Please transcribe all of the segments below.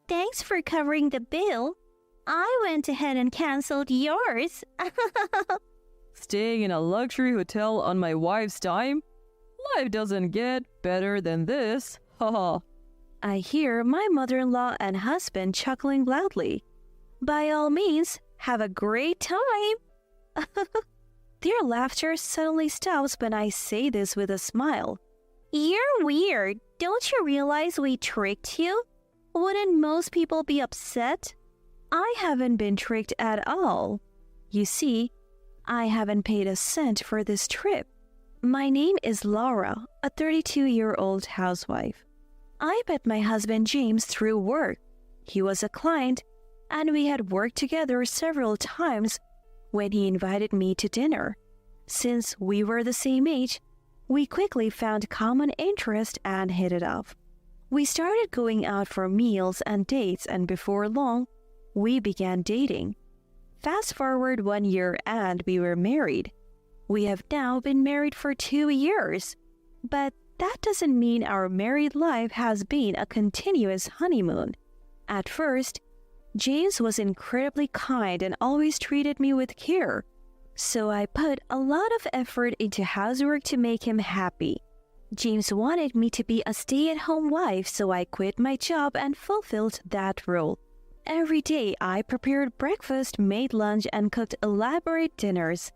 Thanks for covering the bill. I went ahead and canceled yours. Staying in a luxury hotel on my wife's dime? Life doesn't get better than this. Haha. I hear my mother-in-law and husband chuckling loudly. By all means, have a great time. Their laughter suddenly stops when I say this with a smile. You're weird. Don't you realize we tricked you? Wouldn't most people be upset? I haven't been tricked at all. You see, I haven't paid a cent for this trip. My name is Laura, a 32-year-old housewife. I met my husband James through work. He was a client, and we had worked together several times when he invited me to dinner. Since we were the same age, we quickly found common interest and hit it off. We started going out for meals and dates, and before long, we began dating. Fast forward 1 year and we were married. We have now been married for 2 years. But that doesn't mean our married life has been a continuous honeymoon. At first, James was incredibly kind and always treated me with care. So I put a lot of effort into housework to make him happy. James wanted me to be a stay-at-home wife, so I quit my job and fulfilled that role. Every day I prepared breakfast, made lunch, and cooked elaborate dinners.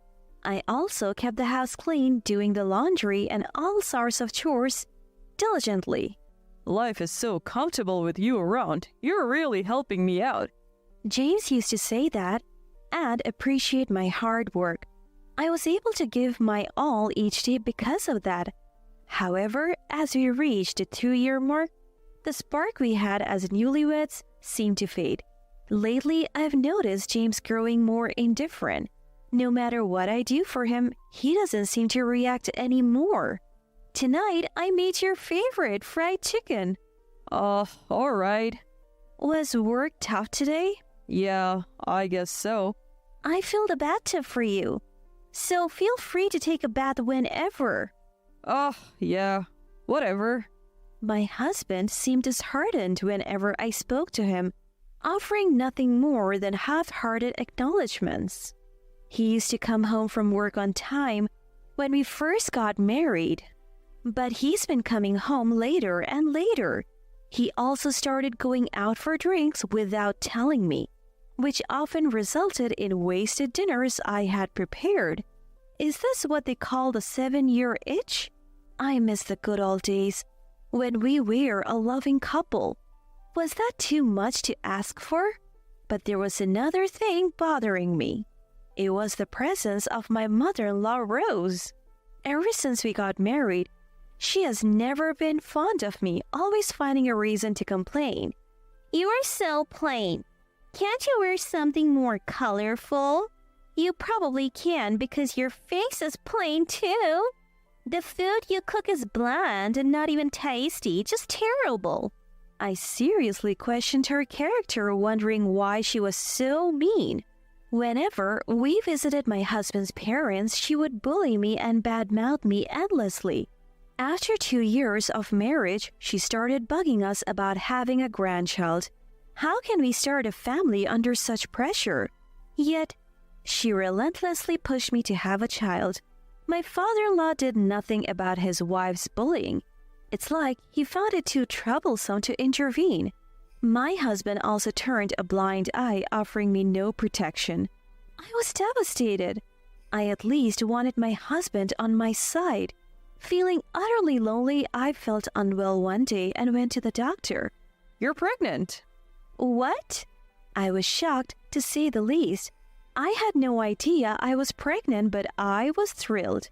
I also kept the house clean, doing the laundry and all sorts of chores diligently. Life is so comfortable with you around. You're really helping me out. James used to say that and appreciate my hard work. I was able to give my all each day because of that. However, as we reached the 2-year mark, the spark we had as newlyweds seemed to fade. Lately, I've noticed James growing more indifferent. No matter what I do for him, he doesn't seem to react anymore. Tonight, I made your favorite fried chicken. Alright. Was work tough today? Yeah, I guess so. I filled a bathtub for you, so feel free to take a bath whenever. Yeah, whatever. My husband seemed disheartened whenever I spoke to him, offering nothing more than half-hearted acknowledgments. He used to come home from work on time when we first got married, but he's been coming home later and later. He also started going out for drinks without telling me, which often resulted in wasted dinners I had prepared. Is this what they call the 7-year itch? I miss the good old days when we were a loving couple. Was that too much to ask for? But there was another thing bothering me. It was the presence of my mother-in-law, Rose. Ever since we got married, she has never been fond of me, always finding a reason to complain. You are so plain. Can't you wear something more colorful? You probably can because your face is plain too. The food you cook is bland and not even tasty, just terrible. I seriously questioned her character, wondering why she was so mean. Whenever we visited my husband's parents, she would bully me and badmouth me endlessly. After 2 years of marriage, she started bugging us about having a grandchild. How can we start a family under such pressure? Yet, she relentlessly pushed me to have a child. My father-in-law did nothing about his wife's bullying. It's like he found it too troublesome to intervene. My husband also turned a blind eye, offering me no protection. I was devastated. I at least wanted my husband on my side. Feeling utterly lonely, I felt unwell one day and went to the doctor. You're pregnant. What? I was shocked, to say the least. I had no idea I was pregnant, but I was thrilled.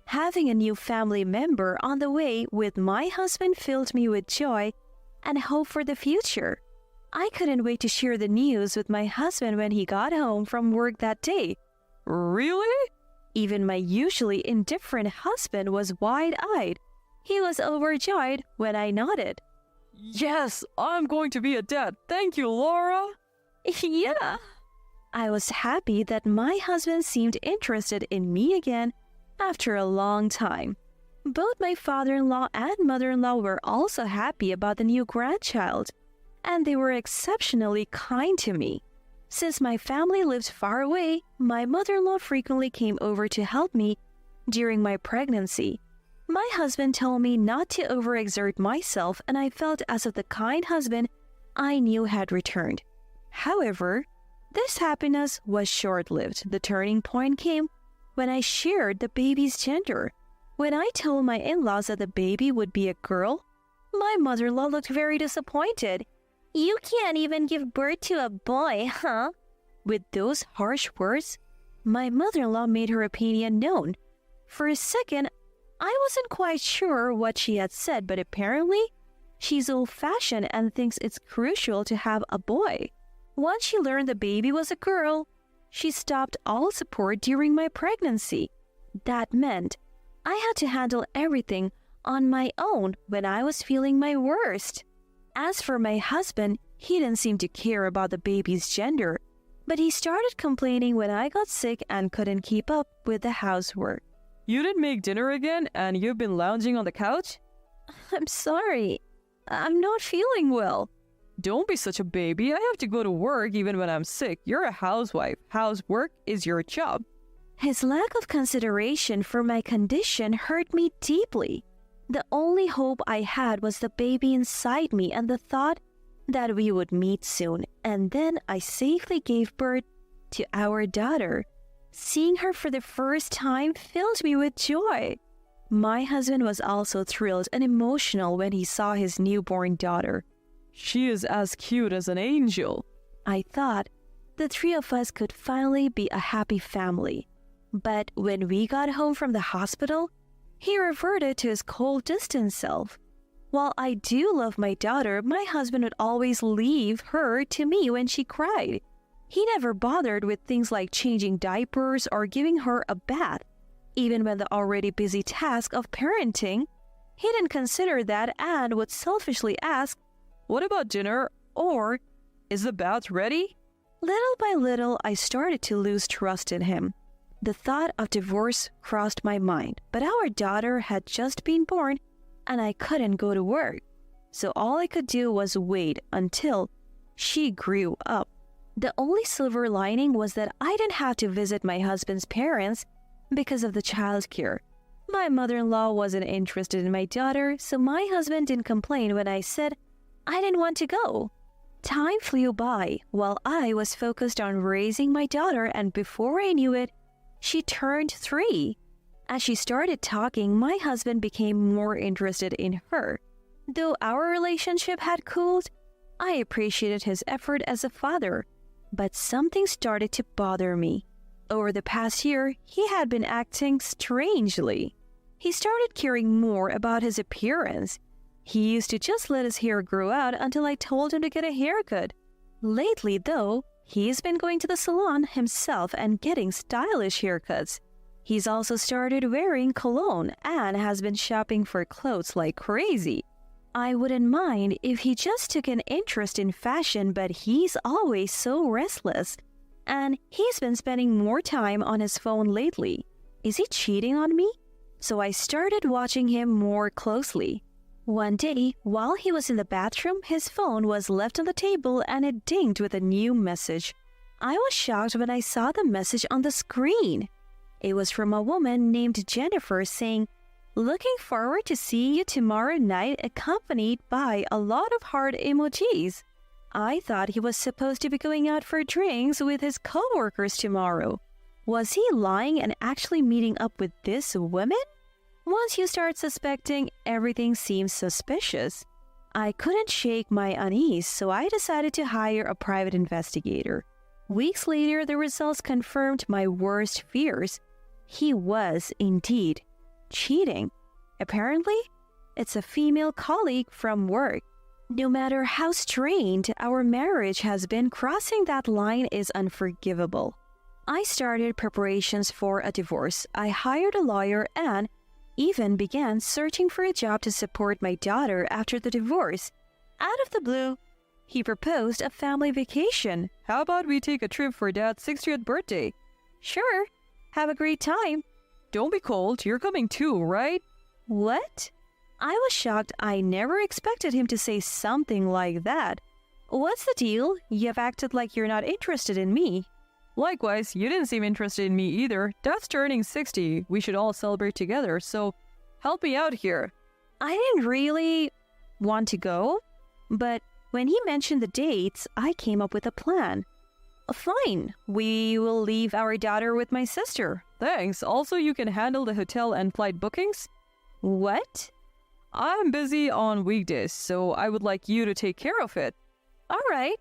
Having a new family member on the way with my husband filled me with joy and hope for the future. I couldn't wait to share the news with my husband when he got home from work that day. Really? Even my usually indifferent husband was wide-eyed. He was overjoyed when I nodded. Yes, I'm going to be a dad. Thank you, Laura. Yeah. I was happy that my husband seemed interested in me again after a long time. Both my father-in-law and mother-in-law were also happy about the new grandchild. and they were exceptionally kind to me. Since my family lived far away, my mother-in-law frequently came over to help me during my pregnancy. My husband told me not to overexert myself, and I felt as if the kind husband I knew had returned. However, this happiness was short-lived. The turning point came when I shared the baby's gender. When I told my in-laws that the baby would be a girl, my mother-in-law looked very disappointed. You can't even give birth to a boy, huh? With those harsh words, my mother-in-law made her opinion known. For a second, I wasn't quite sure what she had said, but apparently, she's old-fashioned and thinks it's crucial to have a boy. Once she learned the baby was a girl, she stopped all support during my pregnancy. That meant I had to handle everything on my own when I was feeling my worst. As for my husband, he didn't seem to care about the baby's gender, but he started complaining when I got sick and couldn't keep up with the housework. You didn't make dinner again and you've been lounging on the couch? I'm sorry. I'm not feeling well. Don't be such a baby. I have to go to work even when I'm sick. You're a housewife. Housework is your job. His lack of consideration for my condition hurt me deeply. The only hope I had was the baby inside me and the thought that we would meet soon. And then I safely gave birth to our daughter. Seeing her for the first time filled me with joy. My husband was also thrilled and emotional when he saw his newborn daughter. She is as cute as an angel. I thought the three of us could finally be a happy family. But when we got home from the hospital, he reverted to his cold, distant self. While I do love my daughter, my husband would always leave her to me when she cried. He never bothered with things like changing diapers or giving her a bath. Even when the already busy task of parenting, he didn't consider that and would selfishly ask, "What about dinner?" or "Is the bath ready?" Little by little, I started to lose trust in him. The thought of divorce crossed my mind, but our daughter had just been born and I couldn't go to work. So all I could do was wait until she grew up. The only silver lining was that I didn't have to visit my husband's parents because of the childcare. My mother-in-law wasn't interested in my daughter, so my husband didn't complain when I said I didn't want to go. Time flew by while I was focused on raising my daughter, and before I knew it, she turned 3. As she started talking, my husband became more interested in her. Though our relationship had cooled, I appreciated his effort as a father. But something started to bother me. Over the past year, he had been acting strangely. He started caring more about his appearance. He used to just let his hair grow out until I told him to get a haircut. Lately, though, he's been going to the salon himself and getting stylish haircuts. He's also started wearing cologne and has been shopping for clothes like crazy. I wouldn't mind if he just took an interest in fashion, but he's always so restless. And he's been spending more time on his phone lately. Is he cheating on me? So I started watching him more closely. One day, while he was in the bathroom, his phone was left on the table and it dinged with a new message. I was shocked when I saw the message on the screen. It was from a woman named Jennifer saying, "Looking forward to seeing you tomorrow night," accompanied by a lot of heart emojis. I thought he was supposed to be going out for drinks with his co-workers tomorrow. Was he lying and actually meeting up with this woman? Once you start suspecting, everything seems suspicious. I couldn't shake my unease, so I decided to hire a private investigator. Weeks later, the results confirmed my worst fears. He was indeed cheating. Apparently, it's a female colleague from work. No matter how strained our marriage has been, crossing that line is unforgivable. I started preparations for a divorce. I hired a lawyer and even began searching for a job to support my daughter after the divorce. Out of the blue, he proposed a family vacation. How about we take a trip for Dad's 60th birthday? Sure, have a great time. Don't be cold, you're coming too, right? What? I was shocked. I never expected him to say something like that. What's the deal? You've acted like you're not interested in me. Likewise, you didn't seem interested in me either. Dad's turning 60. We should all celebrate together, so help me out here. I didn't really want to go, but when he mentioned the dates, I came up with a plan. Fine, we will leave our daughter with my sister. Thanks. Also, you can handle the hotel and flight bookings? What? I'm busy on weekdays, so I would like you to take care of it. All right.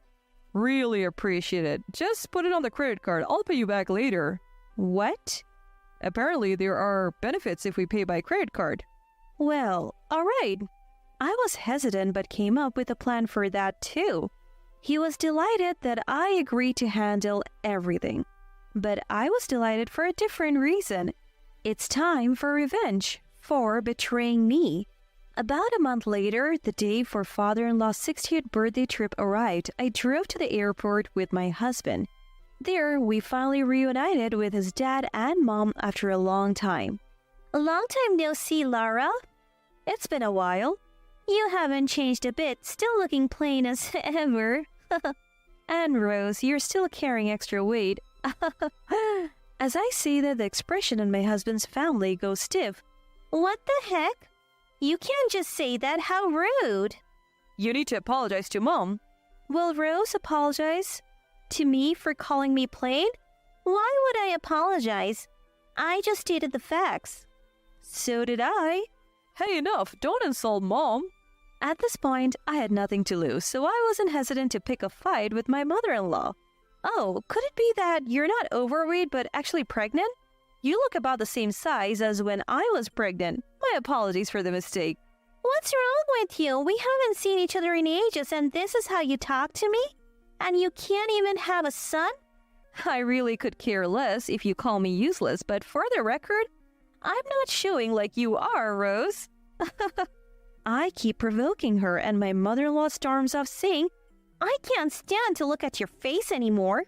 Really appreciate it. Just put it on the credit card. I'll pay you back later. What? Apparently, there are benefits if we pay by credit card. Well, all right. I was hesitant but came up with a plan for that too. He was delighted that I agreed to handle everything. But I was delighted for a different reason. It's time for revenge for betraying me. About a month later, the day for father-in-law's 60th birthday trip arrived. I drove to the airport with my husband. There, we finally reunited with his dad and mom after a long time. A long time no see, Lara. It's been a while. You haven't changed a bit, still looking plain as ever. And Rose, you're still carrying extra weight. As I see that, the expression in my husband's family goes stiff. What the heck? You can't just say that, how rude. You need to apologize to Mom. Will Rose apologize to me for calling me plain? Why would I apologize? I just stated the facts. So did I. Hey, enough. Don't insult Mom. At this point, I had nothing to lose, so I wasn't hesitant to pick a fight with my mother-in-law. Oh, could it be that you're not overweight but actually pregnant? You look about the same size as when I was pregnant. My apologies for the mistake. What's wrong with you? We haven't seen each other in ages and this is how you talk to me? And you can't even have a son? I really could care less if you call me useless, but for the record, I'm not showing like you are, Rose. I keep provoking her and my mother-in-law storms off saying, I can't stand to look at your face anymore.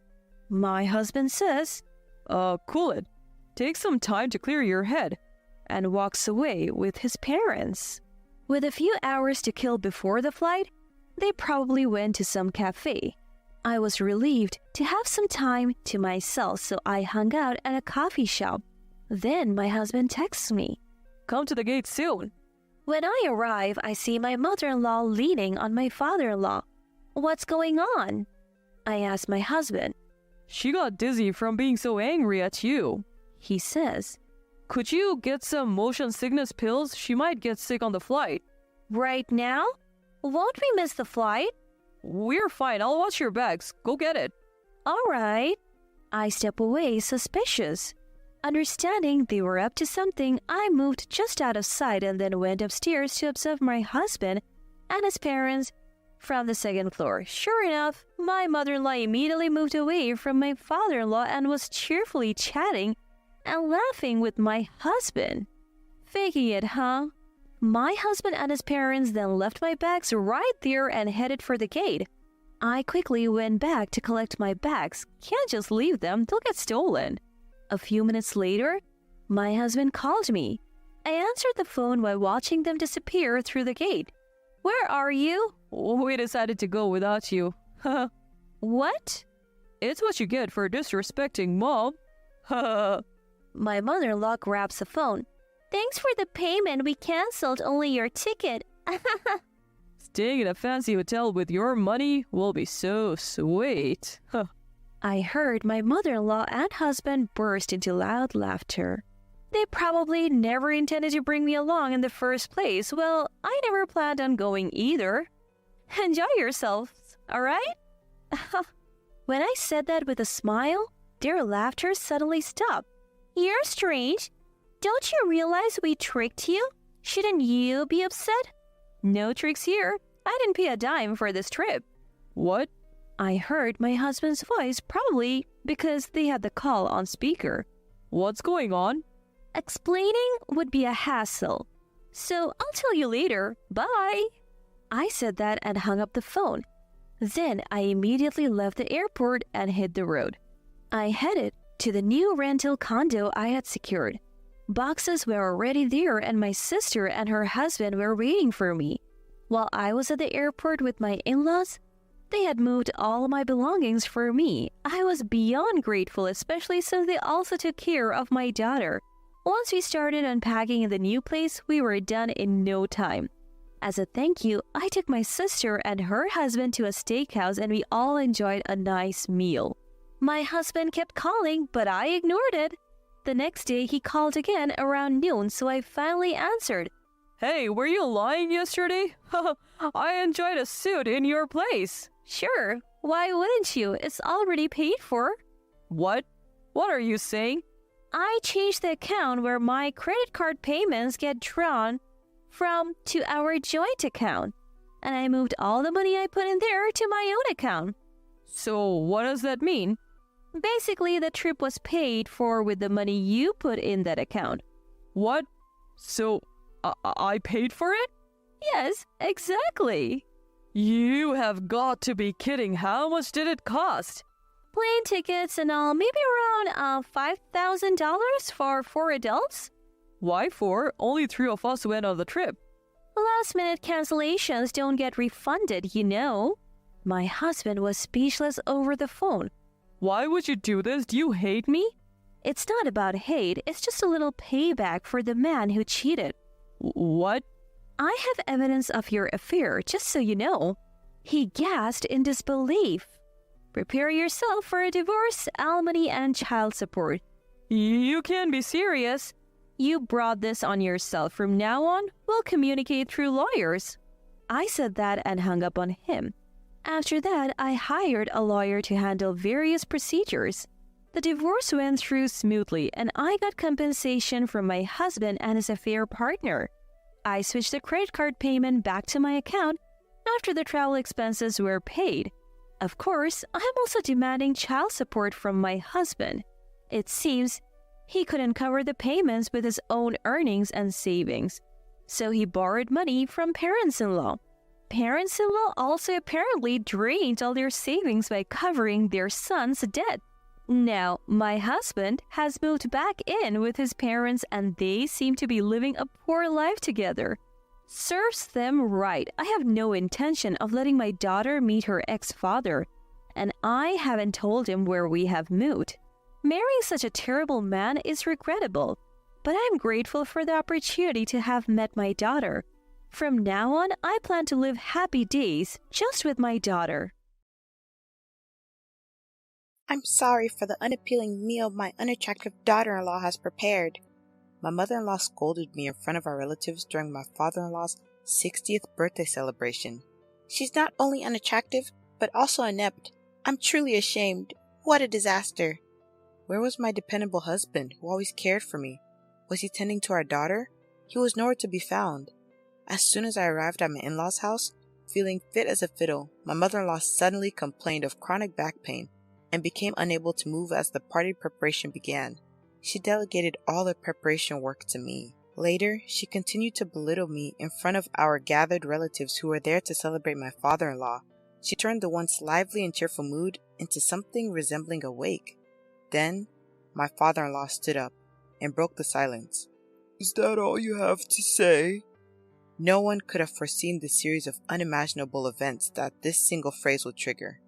My husband says, Cool it. Take some time to clear your head. And walks away with his parents. With a few hours to kill before the flight, they probably went to some cafe. I was relieved to have some time to myself, so I hung out at a coffee shop. Then my husband texts me, Come to the gate soon. When I arrive, I see my mother-in-law leaning on my father-in-law. What's going on? I ask my husband. She got dizzy from being so angry at you. He says, Could you get some motion sickness pills? She might get sick on the flight. Right now? Won't we miss the flight? We're fine. I'll watch your bags. Go get it. All right. I step away, suspicious. Understanding they were up to something, I moved just out of sight and then went upstairs to observe my husband and his parents from the second floor. Sure enough, my mother-in-law immediately moved away from my father-in-law and was cheerfully chatting and laughing with my husband. Faking it, huh? My husband and his parents then left my bags right there and headed for the gate. I quickly went back to collect my bags. Can't just leave them, they'll get stolen. A few minutes later, my husband called me. I answered the phone while watching them disappear through the gate. Where are you? We decided to go without you. What? It's what you get for disrespecting Mom. My mother-in-law grabs the phone. Thanks for the payment. We canceled only your ticket. Staying in a fancy hotel with your money will be so sweet. I heard my mother-in-law and husband burst into loud laughter. They probably never intended to bring me along in the first place. Well, I never planned on going either. Enjoy yourselves, all right? When I said that with a smile, their laughter suddenly stopped. You're strange. Don't you realize we tricked you? Shouldn't you be upset? No tricks here. I didn't pay a dime for this trip. What? I heard my husband's voice, probably because they had the call on speaker. What's going on? Explaining would be a hassle. So I'll tell you later. Bye. I said that and hung up the phone. Then I immediately left the airport and hit the road. I headed to the new rental condo I had secured. Boxes were already there and my sister and her husband were waiting for me. While I was at the airport with my in-laws, They had moved all my belongings for me. I was beyond grateful, especially since they also took care of my daughter. Once we started unpacking in the new place, we were done in no time. As a thank you, I took my sister and her husband to a steakhouse and we all enjoyed a nice meal. My husband kept calling, but I ignored it. The next day, he called again around noon, so I finally answered. Hey, were you lying yesterday? I enjoyed a suit in your place. Sure, why wouldn't you? It's already paid for. What? What are you saying? I changed the account where my credit card payments get drawn from to our joint account, and I moved all the money I put in there to my own account. So what does that mean? Basically, the trip was paid for with the money you put in that account. What? So I paid for it? Yes, exactly. You have got to be kidding. How much did it cost? Plane tickets and all, maybe around $5,000 for 4 adults. Why 4? Only 3 of us went on the trip. Last-minute cancellations don't get refunded, you know. My husband was speechless over the phone. Why would you do this? Do you hate me? It's not about hate, it's just a little payback for the man who cheated. What? I have evidence of your affair, just so you know. He gasped in disbelief. Prepare yourself for a divorce, alimony, and child support. You can't be serious. You brought this on yourself. From now on, we'll communicate through lawyers. I said that and hung up on him. After that, I hired a lawyer to handle various procedures. The divorce went through smoothly, and I got compensation from my husband and his affair partner. I switched the credit card payment back to my account after the travel expenses were paid. Of course, I'm also demanding child support from my husband. It seems he couldn't cover the payments with his own earnings and savings, so he borrowed money from parents-in-law. Parents-in-law also apparently drained all their savings by covering their son's debt. Now, my husband has moved back in with his parents and they seem to be living a poor life together. Serves them right. I have no intention of letting my daughter meet her ex-father, and I haven't told him where we have moved. Marrying such a terrible man is regrettable, but I'm grateful for the opportunity to have met my daughter. From now on, I plan to live happy days just with my daughter. I'm sorry for the unappealing meal my unattractive daughter-in-law has prepared. My mother-in-law scolded me in front of our relatives during my father-in-law's 60th birthday celebration. She's not only unattractive, but also inept. I'm truly ashamed. What a disaster. Where was my dependable husband, who always cared for me? Was he tending to our daughter? He was nowhere to be found. As soon as I arrived at my in-laws' house, feeling fit as a fiddle, my mother-in-law suddenly complained of chronic back pain and became unable to move as the party preparation began. She delegated all the preparation work to me. Later, she continued to belittle me in front of our gathered relatives who were there to celebrate my father-in-law. She turned the once lively and cheerful mood into something resembling a wake. Then, my father-in-law stood up and broke the silence. "Is that all you have to say?" No one could have foreseen the series of unimaginable events that this single phrase would trigger.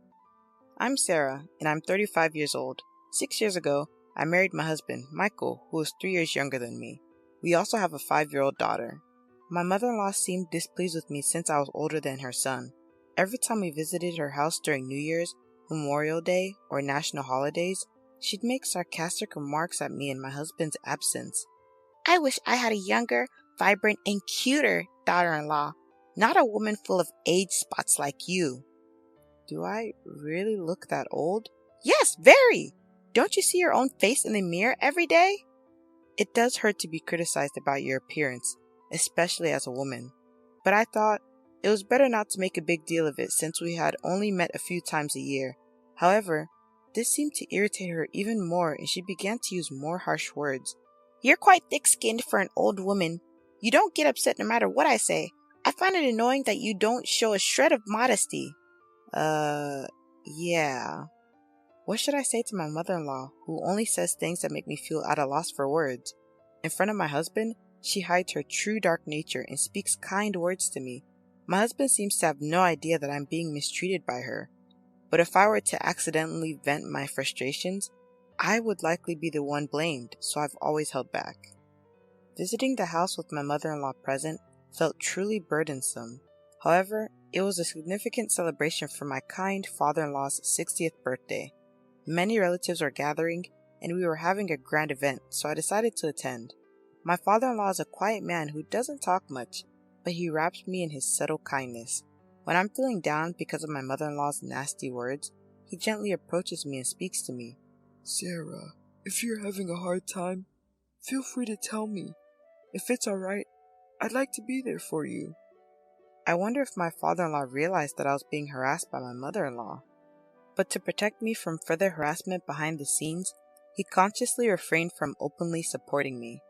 I'm Sarah, and I'm 35 years old. 6 years ago, I married my husband, Michael, who is 3 years younger than me. We also have a 5-year-old daughter. My mother-in-law seemed displeased with me since I was older than her son. Every time we visited her house during New Year's, Memorial Day, or national holidays, she'd make sarcastic remarks at me in my husband's absence. I wish I had a younger, vibrant, and cuter daughter-in-law, not a woman full of age spots like you. Do I really look that old? Yes, very! Don't you see your own face in the mirror every day? It does hurt to be criticized about your appearance, especially as a woman. But I thought it was better not to make a big deal of it since we had only met a few times a year. However, this seemed to irritate her even more and she began to use more harsh words. You're quite thick-skinned for an old woman. You don't get upset no matter what I say. I find it annoying that you don't show a shred of modesty. Yeah. What should I say to my mother-in-law, who only says things that make me feel at a loss for words? In front of my husband, she hides her true dark nature and speaks kind words to me. My husband seems to have no idea that I'm being mistreated by her, but if I were to accidentally vent my frustrations, I would likely be the one blamed, so I've always held back. Visiting the house with my mother-in-law present felt truly burdensome. However, it was a significant celebration for my kind father-in-law's 60th birthday. Many relatives were gathering, and we were having a grand event, so I decided to attend. My father-in-law is a quiet man who doesn't talk much, but he wraps me in his subtle kindness. When I'm feeling down because of my mother-in-law's nasty words, he gently approaches me and speaks to me. Sarah, if you're having a hard time, feel free to tell me. If it's alright, I'd like to be there for you. I wonder if my father-in-law realized that I was being harassed by my mother-in-law. But to protect me from further harassment behind the scenes, he consciously refrained from openly supporting me.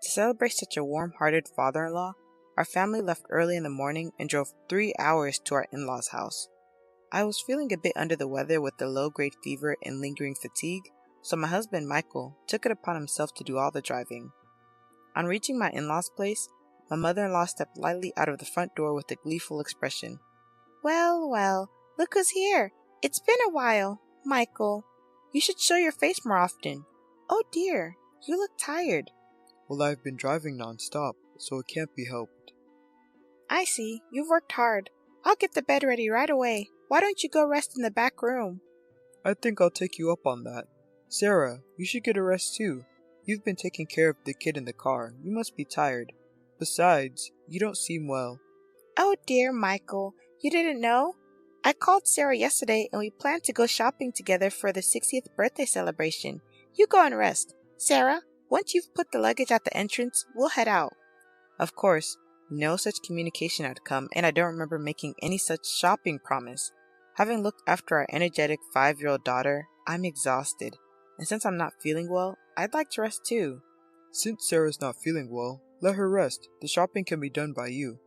To celebrate such a warm-hearted father-in-law, our family left early in the morning and drove 3 hours to our in-laws' house. I was feeling a bit under the weather with the low-grade fever and lingering fatigue, so my husband Michael took it upon himself to do all the driving. On reaching my in-laws' place, my mother-in-law stepped lightly out of the front door with a gleeful expression. "Well, well, look who's here. It's been a while, Michael. You should show your face more often. Oh dear, you look tired." Well, I've been driving non-stop, so it can't be helped. "I see, you've worked hard. I'll get the bed ready right away. Why don't you go rest in the back room?" I think I'll take you up on that. Sarah, you should get a rest too. You've been taking care of the kid in the car. You must be tired. Besides, you don't seem well. "Oh dear, Michael, you didn't know? I called Sarah yesterday and we planned to go shopping together for the 60th birthday celebration. You go and rest. Sarah, once you've put the luggage at the entrance, we'll head out." Of course, no such communication had come, and I don't remember making any such shopping promise. Having looked after our energetic 5-year-old daughter, I'm exhausted, and since I'm not feeling well, I'd like to rest too. Since Sarah's not feeling well, let her rest. The shopping can be done by you.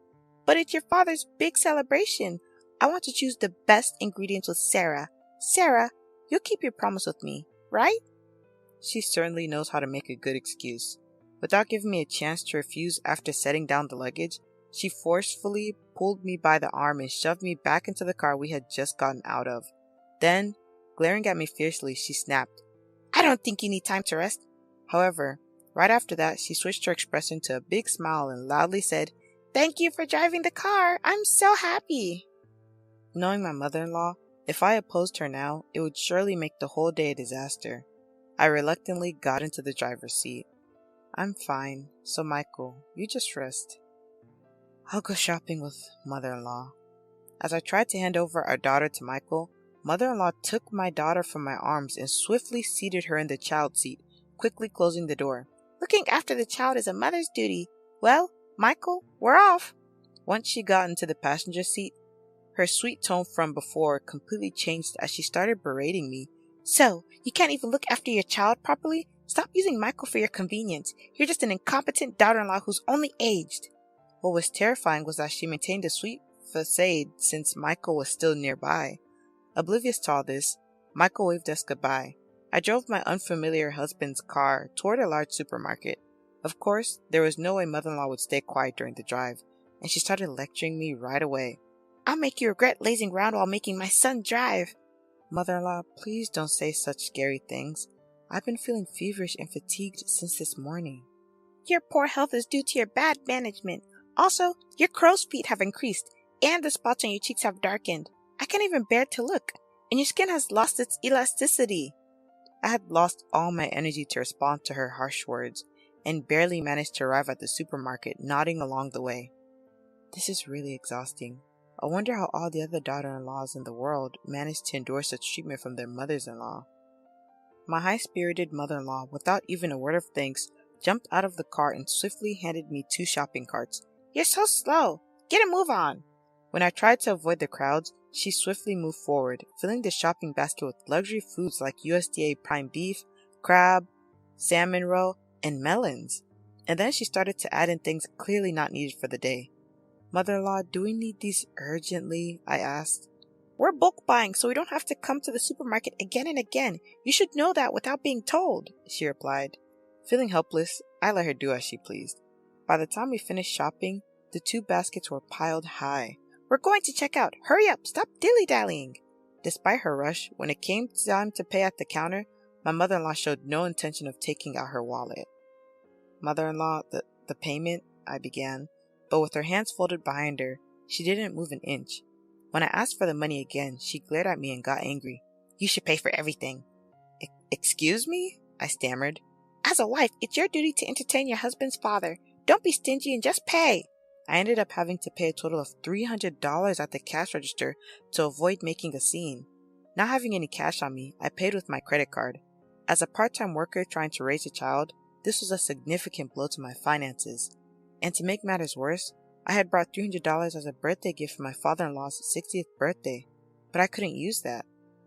"But it's your father's big celebration. I want to choose the best ingredients with Sarah. Sarah, you'll keep your promise with me, right?" She certainly knows how to make a good excuse. Without giving me a chance to refuse after setting down the luggage, she forcefully pulled me by the arm and shoved me back into the car we had just gotten out of. Then, glaring at me fiercely, she snapped, "I don't think you need time to rest." However, right after that, she switched her expression to a big smile and loudly said, "Thank you for driving the car. I'm so happy." Knowing my mother-in-law, if I opposed her now, it would surely make the whole day a disaster. I reluctantly got into the driver's seat. "I'm fine, so Michael, you just rest. I'll go shopping with mother-in-law." As I tried to hand over our daughter to Michael, mother-in-law took my daughter from my arms and swiftly seated her in the child seat, quickly closing the door. "Looking after the child is a mother's duty. Well, Michael, we're off." Once she got into the passenger seat, her sweet tone from before completely changed as she started berating me. "So, you can't even look after your child properly? Stop using Michael for your convenience. You're just an incompetent daughter-in-law who's only aged." What was terrifying was that she maintained a sweet facade since Michael was still nearby. Oblivious to all this, Michael waved us goodbye. I drove my unfamiliar husband's car toward a large supermarket. Of course, there was no way mother-in-law would stay quiet during the drive, and she started lecturing me right away. "I'll make you regret lazing around while making my son drive." "Mother-in-law, please don't say such scary things. I've been feeling feverish and fatigued since this morning." "Your poor health is due to your bad management. Also, your crow's feet have increased, and the spots on your cheeks have darkened. I can't even bear to look, and your skin has lost its elasticity." I had lost all my energy to respond to her harsh words, and barely managed to arrive at the supermarket, nodding along the way. This is really exhausting. I wonder how all the other daughter-in-laws in the world manage to endure such treatment from their mothers-in-law. My high-spirited mother-in-law, without even a word of thanks, jumped out of the car and swiftly handed me 2 shopping carts. "You're so slow. Get a move on." When I tried to avoid the crowds, she swiftly moved forward, filling the shopping basket with luxury foods like USDA prime beef, crab, salmon roe, and melons. And then she started to add in things clearly not needed for the day. "Mother-in-law, do we need these urgently?" I asked. "We're bulk buying, so we don't have to come to the supermarket again and again. You should know that without being told," she replied. Feeling helpless, I let her do as she pleased. By the time we finished shopping, the 2 baskets were piled high. We're going to check out. Hurry up, stop dilly-dallying. Despite her rush, when it came time to pay at the counter, my mother-in-law showed no intention of taking out her wallet. Mother-in-law, the payment, I began, but with her hands folded behind her, she didn't move an inch. When I asked for the money again, she glared at me and got angry. You should pay for everything. Excuse me? I stammered. As a wife, it's your duty to entertain your husband's father. Don't be stingy and just pay. I ended up having to pay a total of $300 at the cash register to avoid making a scene. Not having any cash on me, I paid with my credit card. As a part-time worker trying to raise a child, this was a significant blow to my finances. And to make matters worse, I had brought $300 as a birthday gift for my father-in-law's 60th birthday, but I couldn't use that.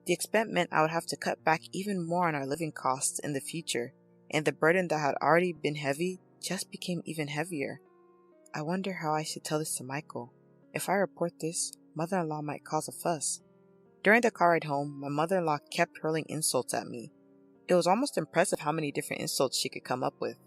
The expense meant I would have to cut back even more on our living costs in the future, and the burden that had already been heavy just became even heavier. I wonder how I should tell this to Michael. If I report this, mother-in-law might cause a fuss. During the car ride home, my mother-in-law kept hurling insults at me. It was almost impressive how many different insults she could come up with.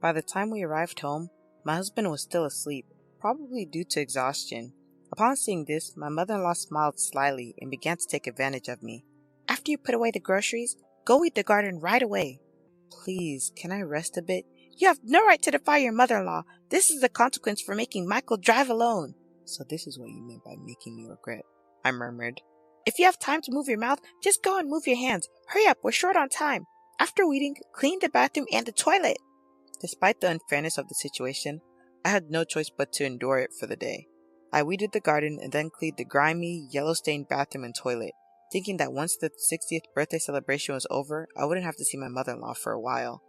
By the time we arrived home, my husband was still asleep, probably due to exhaustion. Upon seeing this, my mother-in-law smiled slyly and began to take advantage of me. After you put away the groceries, go weed the garden right away. Please, can I rest a bit? You have no right to defy your mother-in-law. This is the consequence for making Michael drive alone. So this is what you meant by making me regret, I murmured. If you have time to move your mouth, just go and move your hands. Hurry up, we're short on time. After weeding, clean the bathroom and the toilet. Despite the unfairness of the situation, I had no choice but to endure it for the day. I weeded the garden and then cleaned the grimy, yellow-stained bathroom and toilet, thinking that once the 60th birthday celebration was over, I wouldn't have to see my mother-in-law for a while.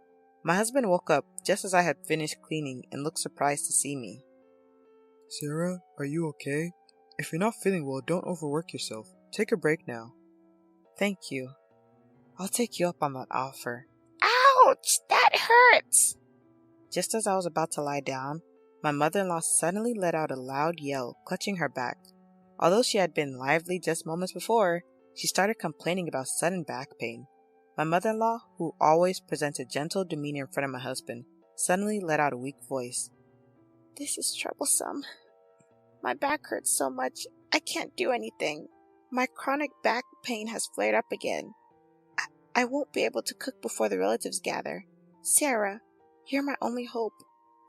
My husband woke up just as I had finished cleaning and looked surprised to see me. Sarah, are you okay? If you're not feeling well, don't overwork yourself. Take a break now. Thank you. I'll take you up on that offer. Ouch! That hurts! Just as I was about to lie down, my mother-in-law suddenly let out a loud yell, clutching her back. Although she had been lively just moments before, she started complaining about sudden back pain. My mother-in-law, who always presents a gentle demeanor in front of my husband, suddenly let out a weak voice. This is troublesome. My back hurts so much, I can't do anything. My chronic back pain has flared up again. I won't be able to cook before the relatives gather. Sarah, you're my only hope.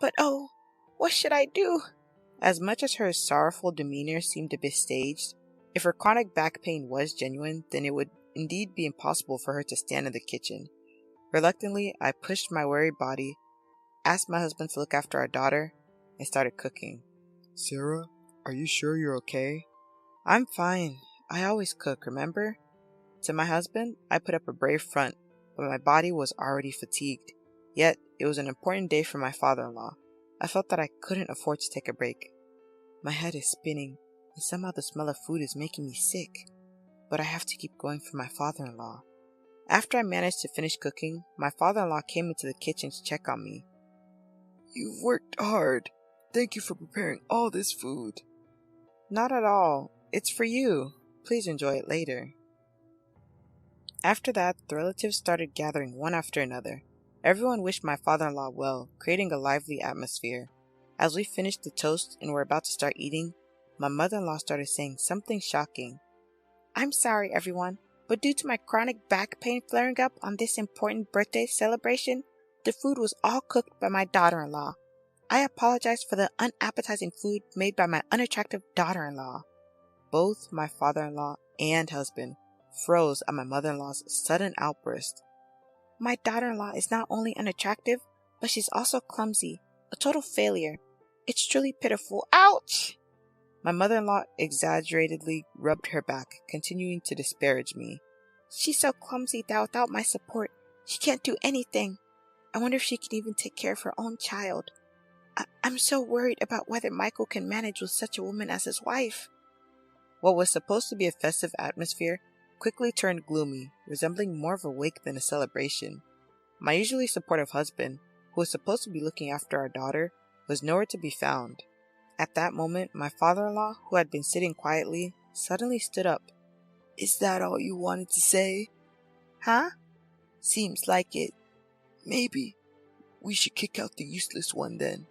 But oh, what should I do? As much as her sorrowful demeanor seemed a bit staged, if her chronic back pain was genuine, then it would indeed be impossible for her to stand in the kitchen. Reluctantly, I pushed my worried body, asked my husband to look after our daughter, and started cooking. Sarah, are you sure you're okay? I'm fine. I always cook, remember? To my husband, I put up a brave front, but my body was already fatigued. Yet, it was an important day for my father-in-law. I felt that I couldn't afford to take a break. My head is spinning, and somehow the smell of food is making me sick. But I have to keep going for my father-in-law. After I managed to finish cooking, my father-in-law came into the kitchen to check on me. You've worked hard. Thank you for preparing all this food. Not at all. It's for you. Please enjoy it later. After that, the relatives started gathering one after another. Everyone wished my father-in-law well, creating a lively atmosphere. As we finished the toast and were about to start eating, my mother-in-law started saying something shocking. I'm sorry, everyone, but due to my chronic back pain flaring up on this important birthday celebration, the food was all cooked by my daughter-in-law. I apologize for the unappetizing food made by my unattractive daughter-in-law. Both my father-in-law and husband froze at my mother-in-law's sudden outburst. My daughter-in-law is not only unattractive, but she's also clumsy, a total failure. It's truly pitiful. Ouch! My mother-in-law exaggeratedly rubbed her back, continuing to disparage me. She's so clumsy that without my support, she can't do anything. I wonder if she can even take care of her own child. I'm so worried about whether Michael can manage with such a woman as his wife. What was supposed to be a festive atmosphere quickly turned gloomy, resembling more of a wake than a celebration. My usually supportive husband, who was supposed to be looking after our daughter, was nowhere to be found. At that moment, my father-in-law, who had been sitting quietly, suddenly stood up. Is that all you wanted to say? Huh? Seems like it. Maybe we should kick out the useless one then.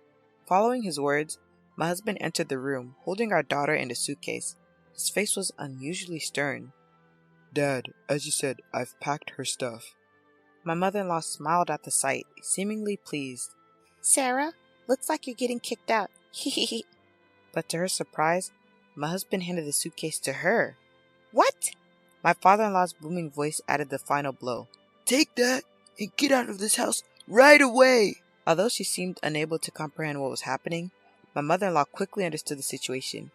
Following his words, My husband entered the room, holding our daughter in a suitcase. His face was unusually stern. Dad, as you said, I've packed her stuff. My mother-in-law smiled at the sight, seemingly pleased. Sarah, looks like you're getting kicked out. Hehehe. But to her surprise, my husband handed the suitcase to her. What? My father-in-law's booming voice added the final blow. Take that and get out of this house right away! Although she seemed unable to comprehend what was happening, my mother-in-law quickly understood the situation.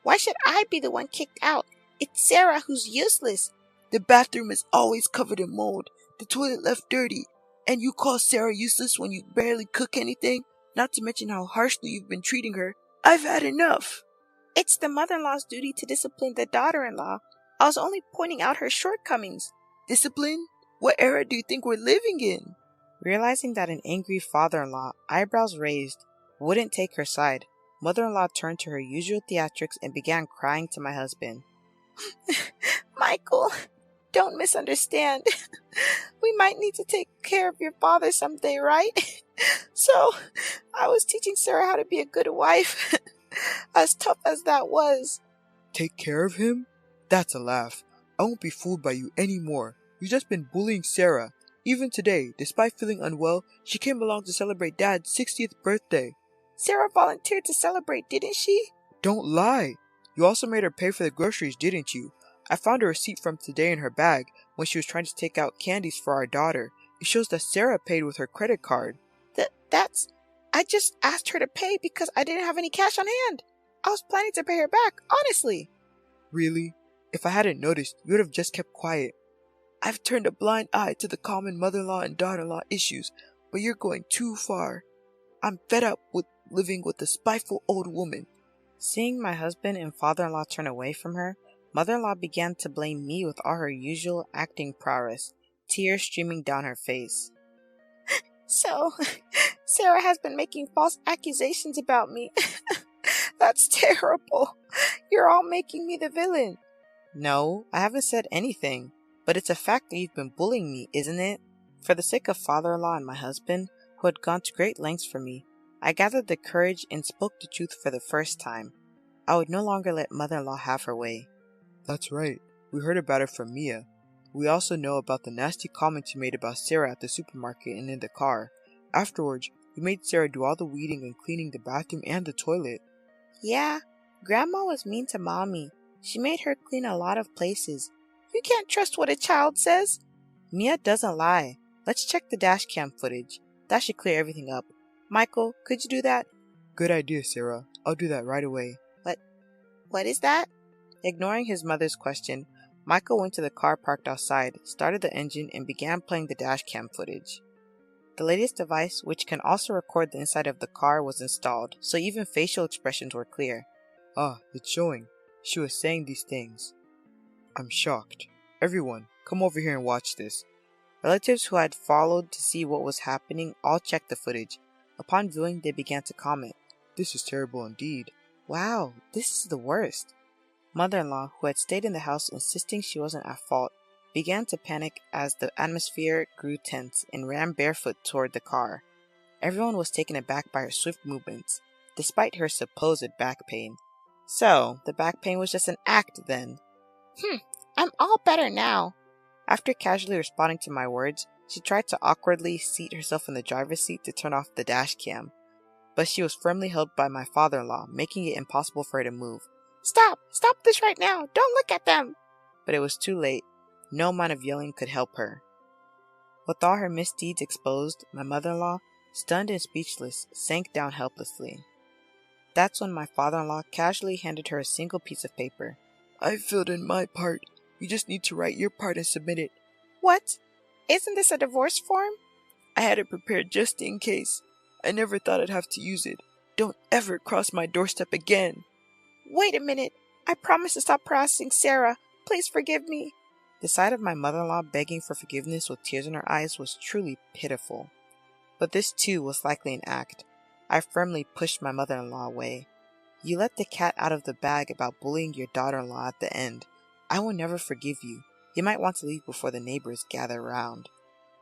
Why should I be the one kicked out? It's Sarah who's useless. The bathroom is always covered in mold, the toilet left dirty, and you call Sarah useless when you barely cook anything? Not to mention how harshly you've been treating her. I've had enough. It's the mother-in-law's duty to discipline the daughter-in-law. I was only pointing out her shortcomings. Discipline? What era do you think we're living in? Realizing that an angry father-in-law, eyebrows raised, wouldn't take her side, mother-in-law turned to her usual theatrics and began crying to my husband. Michael, don't misunderstand. We might need to take care of your father someday, right? So, I was teaching Sarah how to be a good wife. As tough as that was. Take care of him? That's a laugh. I won't be fooled by you anymore. You've just been bullying Sarah. Even today, despite feeling unwell, she came along to celebrate Dad's 60th birthday. Sarah volunteered to celebrate, didn't she? Don't lie. You also made her pay for the groceries, didn't you? I found a receipt from today in her bag when she was trying to take out candies for our daughter. It shows that Sarah paid with her credit card. I just asked her to pay because I didn't have any cash on hand. I was planning to pay her back, honestly. Really? If I hadn't noticed, you would have just kept quiet. I've turned a blind eye to the common mother-in-law and daughter-in-law issues, but you're going too far. I'm fed up with living with a spiteful old woman. Seeing my husband and father-in-law turn away from her, mother-in-law began to blame me with all her usual acting prowess, tears streaming down her face. So, Sarah has been making false accusations about me. That's terrible. You're all making me the villain. No, I haven't said anything, but it's a fact that you've been bullying me, isn't it? For the sake of father-in-law and my husband, who had gone to great lengths for me, I gathered the courage and spoke the truth for the first time. I would no longer let mother-in-law have her way. That's right. We heard about it from Mia. We also know about the nasty comments you made about Sarah at the supermarket and in the car. Afterwards, you made Sarah do all the weeding and cleaning the bathroom and the toilet. Yeah, Grandma was mean to Mommy. She made her clean a lot of places. You can't trust what a child says. Mia doesn't lie. Let's check the dash cam footage. That should clear everything up. Michael, could you do that? Good idea, Sarah. I'll do that right away. What is that? Ignoring his mother's question, Michael went to the car parked outside, started the engine, and began playing the dash cam footage. The latest device, which can also record the inside of the car, was installed, so even facial expressions were clear. Ah, it's showing. She was saying these things. I'm shocked. Everyone, come over here and watch this. Relatives who had followed to see what was happening all checked the footage. Upon viewing, they began to comment. This is terrible indeed. Wow, this is the worst. Mother-in-law, who had stayed in the house insisting she wasn't at fault, began to panic as the atmosphere grew tense and ran barefoot toward the car. Everyone was taken aback by her swift movements, despite her supposed back pain. So, the back pain was just an act then. I'm all better now. After casually responding to my words, she tried to awkwardly seat herself in the driver's seat to turn off the dash cam. But she was firmly held by my father-in-law, making it impossible for her to move. Stop this right now, don't look at them! But it was too late. No amount of yelling could help her. With all her misdeeds exposed, my mother-in-law, stunned and speechless, sank down helplessly. That's when my father-in-law casually handed her a single piece of paper. I filled in my part. You just need to write your part and submit it. What? Isn't this a divorce form? I had it prepared just in case. I never thought I'd have to use it. Don't ever cross my doorstep again. Wait a minute. I promise to stop harassing Sarah. Please forgive me. The sight of my mother-in-law begging for forgiveness with tears in her eyes was truly pitiful. But this too was likely an act. I firmly pushed my mother-in-law away. You let the cat out of the bag about bullying your daughter-in-law at the end. I will never forgive you. You might want to leave before the neighbors gather around.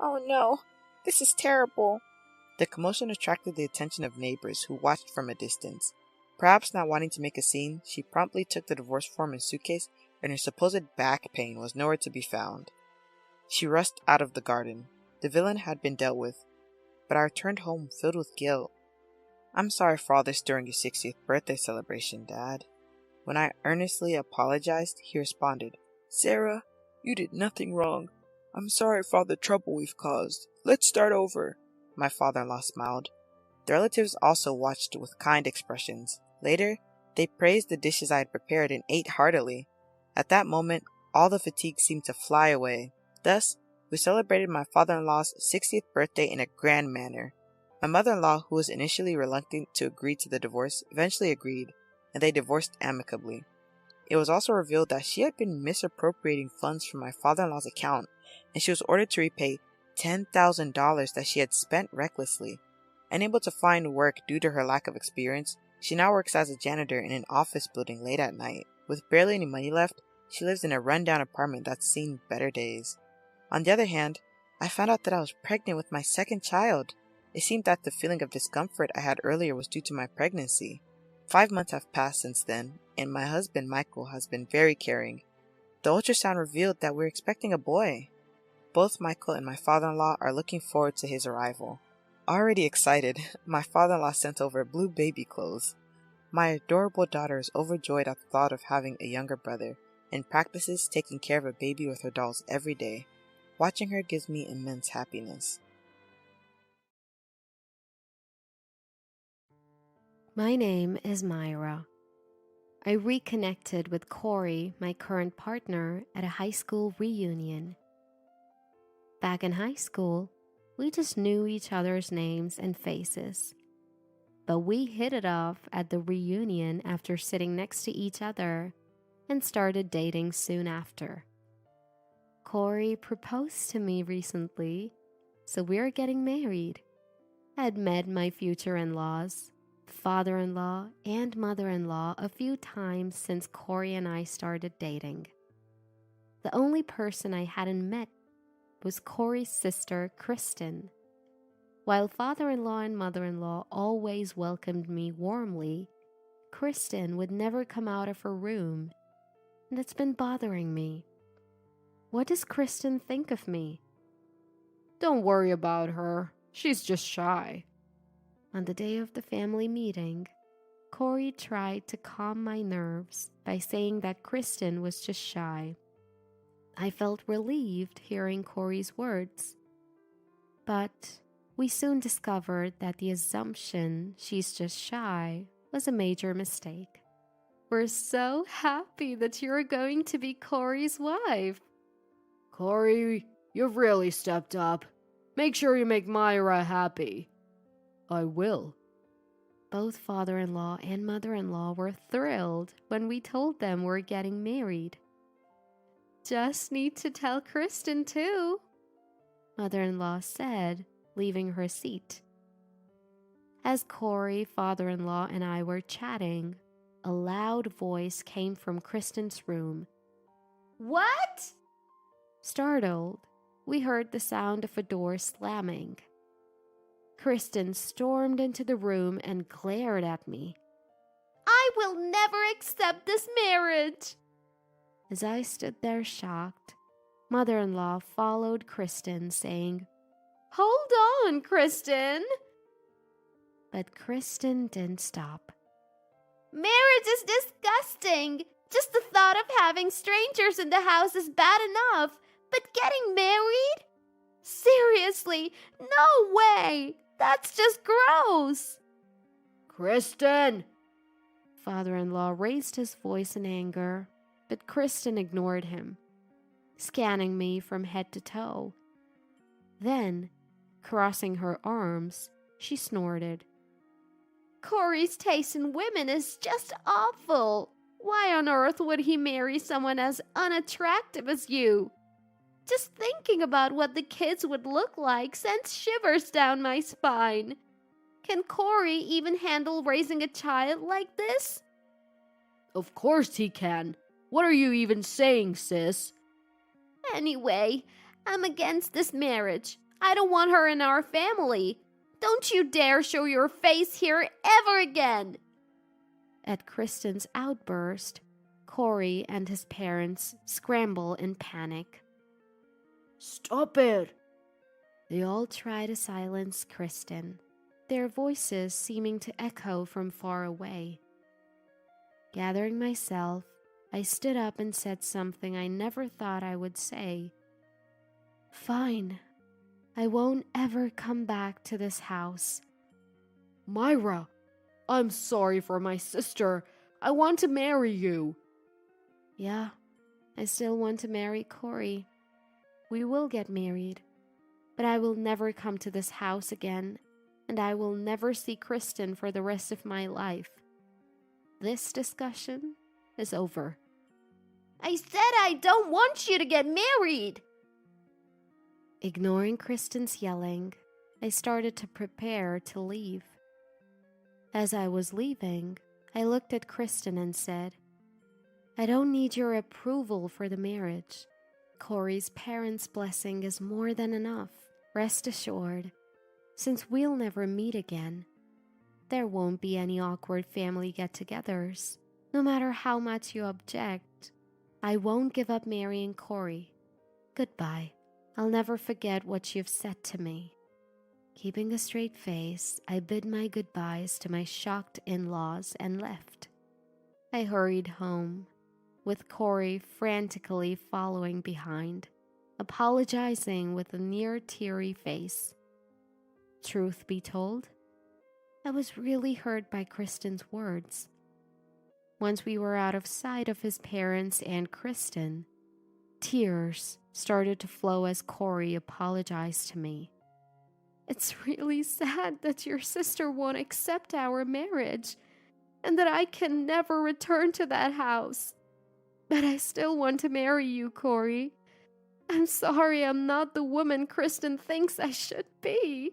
Oh no, this is terrible. The commotion attracted the attention of neighbors who watched from a distance. Perhaps not wanting to make a scene, she promptly took the divorce form and suitcase, and her supposed back pain was nowhere to be found. She rushed out of the garden. The villain had been dealt with, but I returned home filled with guilt. "I'm sorry for all this during your 60th birthday celebration, Dad." When I earnestly apologized, he responded, "Sarah, you did nothing wrong. I'm sorry for all the trouble we've caused. Let's start over." My father-in-law smiled. The relatives also watched with kind expressions. Later, they praised the dishes I had prepared and ate heartily. At that moment, all the fatigue seemed to fly away. Thus, we celebrated my father-in-law's 60th birthday in a grand manner. My mother-in-law, who was initially reluctant to agree to the divorce, eventually agreed, and they divorced amicably. It was also revealed that she had been misappropriating funds from my father-in-law's account, and she was ordered to repay $10,000 that she had spent recklessly. Unable to find work due to her lack of experience, she now works as a janitor in an office building late at night. With barely any money left, she lives in a rundown apartment that's seen better days. On the other hand, I found out that I was pregnant with my second child. It seemed that the feeling of discomfort I had earlier was due to my pregnancy. 5 months have passed since then, and my husband Michael has been very caring. The ultrasound revealed that we're expecting a boy. Both Michael and my father-in-law are looking forward to his arrival. Already excited, my father-in-law sent over blue baby clothes. My adorable daughter is overjoyed at the thought of having a younger brother, and practices taking care of a baby with her dolls every day. Watching her gives me immense happiness. My name is Myra. I reconnected with Corey, my current partner, at a high school reunion. Back in high school, we just knew each other's names and faces. But we hit it off at the reunion after sitting next to each other and started dating soon after. Corey proposed to me recently, so we're getting married. I had met my future in-laws, father-in-law, and mother-in-law a few times since Corey and I started dating. The only person I hadn't met was Corey's sister, Kristen. While father-in-law and mother-in-law always welcomed me warmly, Kristen would never come out of her room, and it's been bothering me. What does Kristen think of me? Don't worry about her. She's just shy. On the day of the family meeting, Corey tried to calm my nerves by saying that Kristen was just shy. I felt relieved hearing Corey's words, but we soon discovered that the assumption she's just shy was a major mistake. We're so happy that you're going to be Corey's wife. Corey, you've really stepped up. Make sure you make Myra happy. I will. Both father-in-law and mother-in-law were thrilled when we told them we're getting married. Just need to tell Kristen too, mother-in-law said, leaving her seat. As Corey, father-in-law, and I were chatting, a loud voice came from Kristen's room. What? Startled, we heard the sound of a door slamming. Kristen stormed into the room and glared at me. I will never accept this marriage. As I stood there shocked, mother-in-law followed Kristen, saying, Hold on, Kristen. But Kristen didn't stop. Marriage is disgusting. Just the thought of having strangers in the house is bad enough. But getting married? Seriously, no way. That's just gross. Kristen! Father-in-law raised his voice in anger, but Kristen ignored him, scanning me from head to toe. Then, crossing her arms, she snorted. Corey's taste in women is just awful. Why on earth would he marry someone as unattractive as you? Just thinking about what the kids would look like sends shivers down my spine. Can Corey even handle raising a child like this? Of course he can. What are you even saying, sis? Anyway, I'm against this marriage. I don't want her in our family. Don't you dare show your face here ever again. At Kristen's outburst, Corey and his parents scramble in panic. Stop it! They all try to silence Kristen, their voices seeming to echo from far away. Gathering myself, I stood up and said something I never thought I would say. Fine. I won't ever come back to this house. Myra, I'm sorry for my sister. I want to marry you. Yeah, I still want to marry Corey. We will get married, but I will never come to this house again, and I will never see Kristen for the rest of my life. This discussion is over. I said I don't want you to get married. Ignoring Kristen's yelling, I started to prepare to leave. As I was leaving, I looked at Kristen and said, I don't need your approval for the marriage. Corey's parents' blessing is more than enough. Rest assured, since we'll never meet again, there won't be any awkward family get-togethers. No matter how much you object, I won't give up marrying Corey. Goodbye. I'll never forget what you've said to me. Keeping a straight face, I bid my goodbyes to my shocked in-laws and left. I hurried home, with Corey frantically following behind, apologizing with a near-teary face. Truth be told, I was really hurt by Kristen's words. Once we were out of sight of his parents and Kristen, tears started to flow as Corey apologized to me. It's really sad that your sister won't accept our marriage and that I can never return to that house. But I still want to marry you, Corey. I'm sorry I'm not the woman Kristen thinks I should be.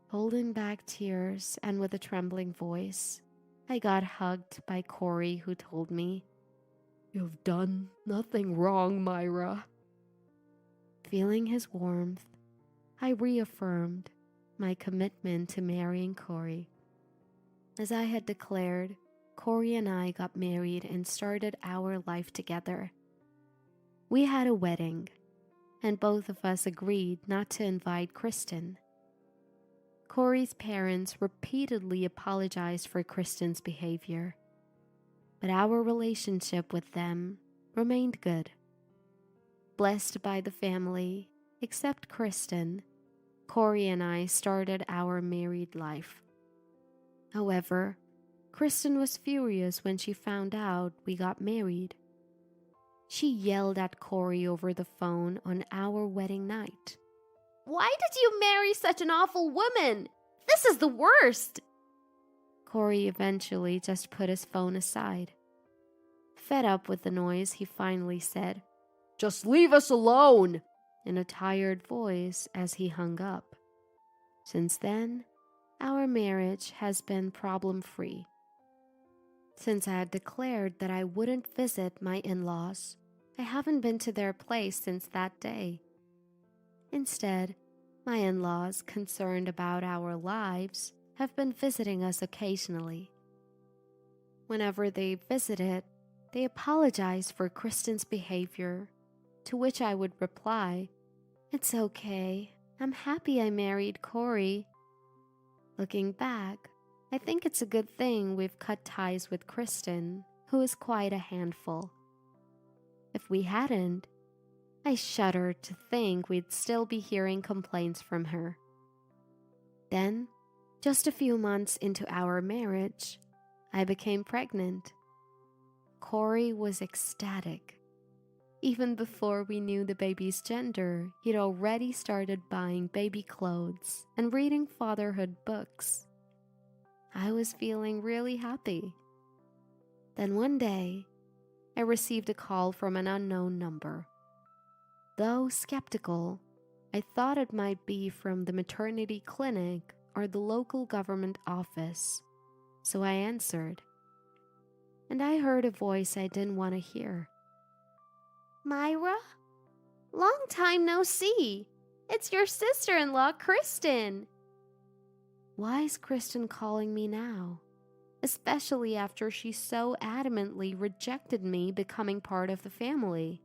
Holding back tears and with a trembling voice, I got hugged by Corey, who told me, You've done nothing wrong, Myra. Feeling his warmth, I reaffirmed my commitment to marrying Corey. As I had declared, Corey and I got married and started our life together. We had a wedding, and both of us agreed not to invite Kristen. Corey's parents repeatedly apologized for Kristen's behavior, but our relationship with them remained good. Blessed by the family, except Kristen, Corey and I started our married life. However, Kristen was furious when she found out we got married. She yelled at Corey over the phone on our wedding night. Why did you marry such an awful woman? This is the worst. Corey eventually just put his phone aside. Fed up with the noise, he finally said, Just leave us alone, in a tired voice as he hung up. Since then, our marriage has been problem-free. Since I had declared that I wouldn't visit my in-laws, I haven't been to their place since that day. Instead, my in-laws, concerned about our lives, have been visiting us occasionally. Whenever they visited, they apologized for Kristen's behavior, to which I would reply, It's okay. I'm happy I married Corey. Looking back, I think it's a good thing we've cut ties with Kristen, who is quite a handful. If we hadn't, I shudder to think we'd still be hearing complaints from her. Then, just a few months into our marriage, I became pregnant. Corey was ecstatic. Even before we knew the baby's gender, he'd already started buying baby clothes and reading fatherhood books. I was feeling really happy. Then one day, I received a call from an unknown number. Though skeptical, I thought it might be from the maternity clinic or the local government office, so I answered. And I heard a voice I didn't want to hear. Myra? Long time no see. It's your sister-in-law, Kristen. Why is Kristen calling me now? especially after she so adamantly rejected me becoming part of the family.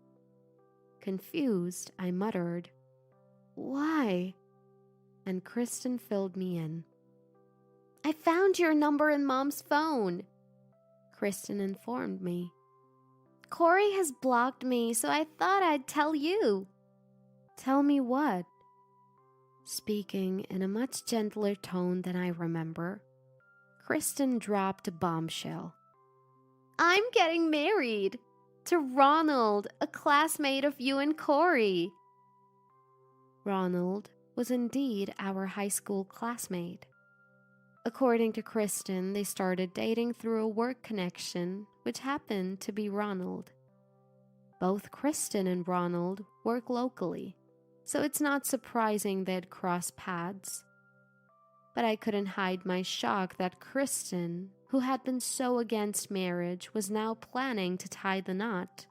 Confused, I muttered, "Why?" And Kristen filled me in. "I found your number in Mom's phone," Kristen informed me. "Corey has blocked me, so I thought I'd tell you." "Tell me what?" Speaking in a much gentler tone than I remember, Kristen dropped a bombshell. "I'm getting married to Ronald, a classmate of you and Corey." Ronald was indeed our high school classmate. According to Kristen, they started dating through a work connection, which happened to be Ronald. Both Kristen and Ronald work locally, so it's not surprising they'd cross paths. But I couldn't hide my shock that Kristen, who had been so against marriage, was now planning to tie the knot.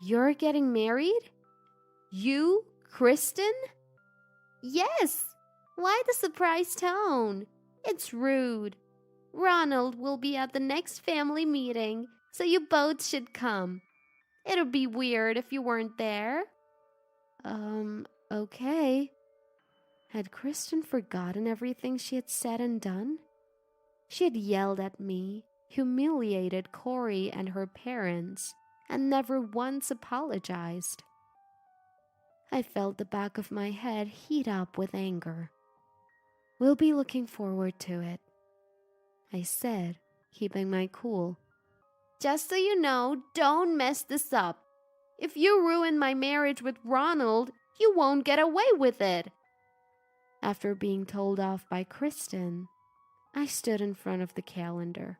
"You're getting married? You, Kristen?" "Yes. Why the surprise tone? It's rude. Ronald will be at the next family meeting, so you both should come. It'll be weird if you weren't there." Okay. Had Kristen forgotten everything she had said and done? She had yelled at me, humiliated Corey and her parents, and never once apologized. I felt the back of my head heat up with anger. "We'll be looking forward to it," I said, keeping my cool. "Just so you know, don't mess this up. If you ruin my marriage with Ronald, you won't get away with it." After being told off by Kristen, I stood in front of the calendar.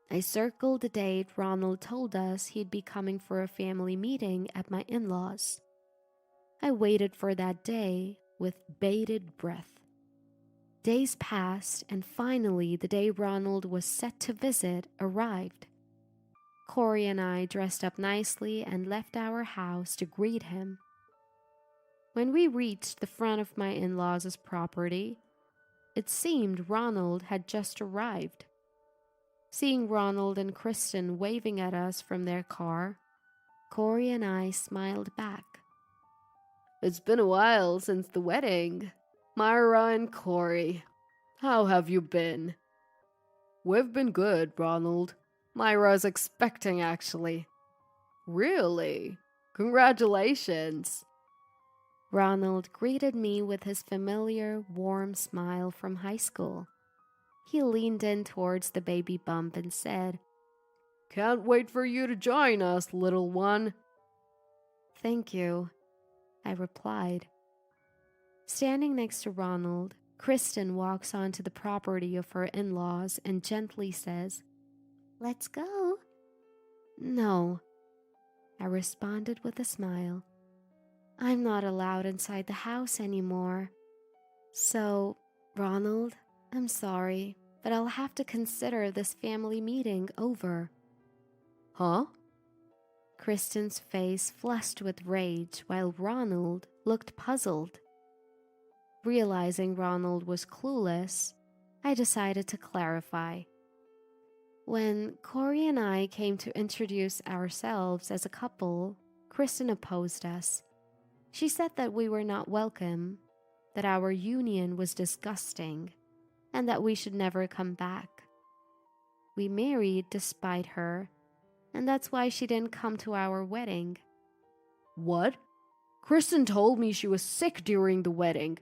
I circled the date Ronald told us he'd be coming for a family meeting at my in-laws. I waited for that day with bated breath. Days passed, and finally the day Ronald was set to visit arrived. Corey and I dressed up nicely and left our house to greet him. When we reached the front of my in-laws' property, it seemed Ronald had just arrived. Seeing Ronald and Kristen waving at us from their car, Corey and I smiled back. "It's been a while since the wedding. Myra and Corey, how have you been?" "We've been good, Ronald. Myra's expecting, actually." "Really? Congratulations." Ronald greeted me with his familiar, warm smile from high school. He leaned in towards the baby bump and said, "Can't wait for you to join us, little one." "Thank you," I replied. Standing next to Ronald, Kristen walks onto the property of her in-laws and gently says, "Let's go." "No," I responded with a smile. "I'm not allowed inside the house anymore. So, Ronald, I'm sorry, but I'll have to consider this family meeting over." "Huh?" Kristen's face flushed with rage while Ronald looked puzzled. Realizing Ronald was clueless, I decided to clarify. When Corey and I came to introduce ourselves as a couple, Kristen opposed us. She said that we were not welcome, that our union was disgusting, and that we should never come back. We married despite her, and that's why she didn't come to our wedding. "What? Kristen told me she was sick during the wedding."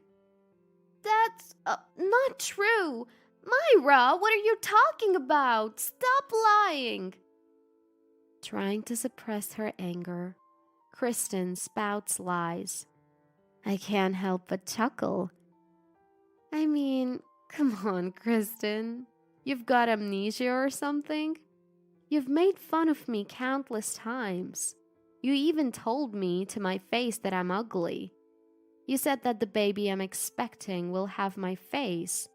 "That's not true. Myra, what are you talking about? Stop lying." Trying to suppress her anger, Kristen spouts lies. I can't help but chuckle. I mean, come on, Kristen. You've got amnesia or something? You've made fun of me countless times. You even told me to my face that I'm ugly. You said that the baby I'm expecting will have my face.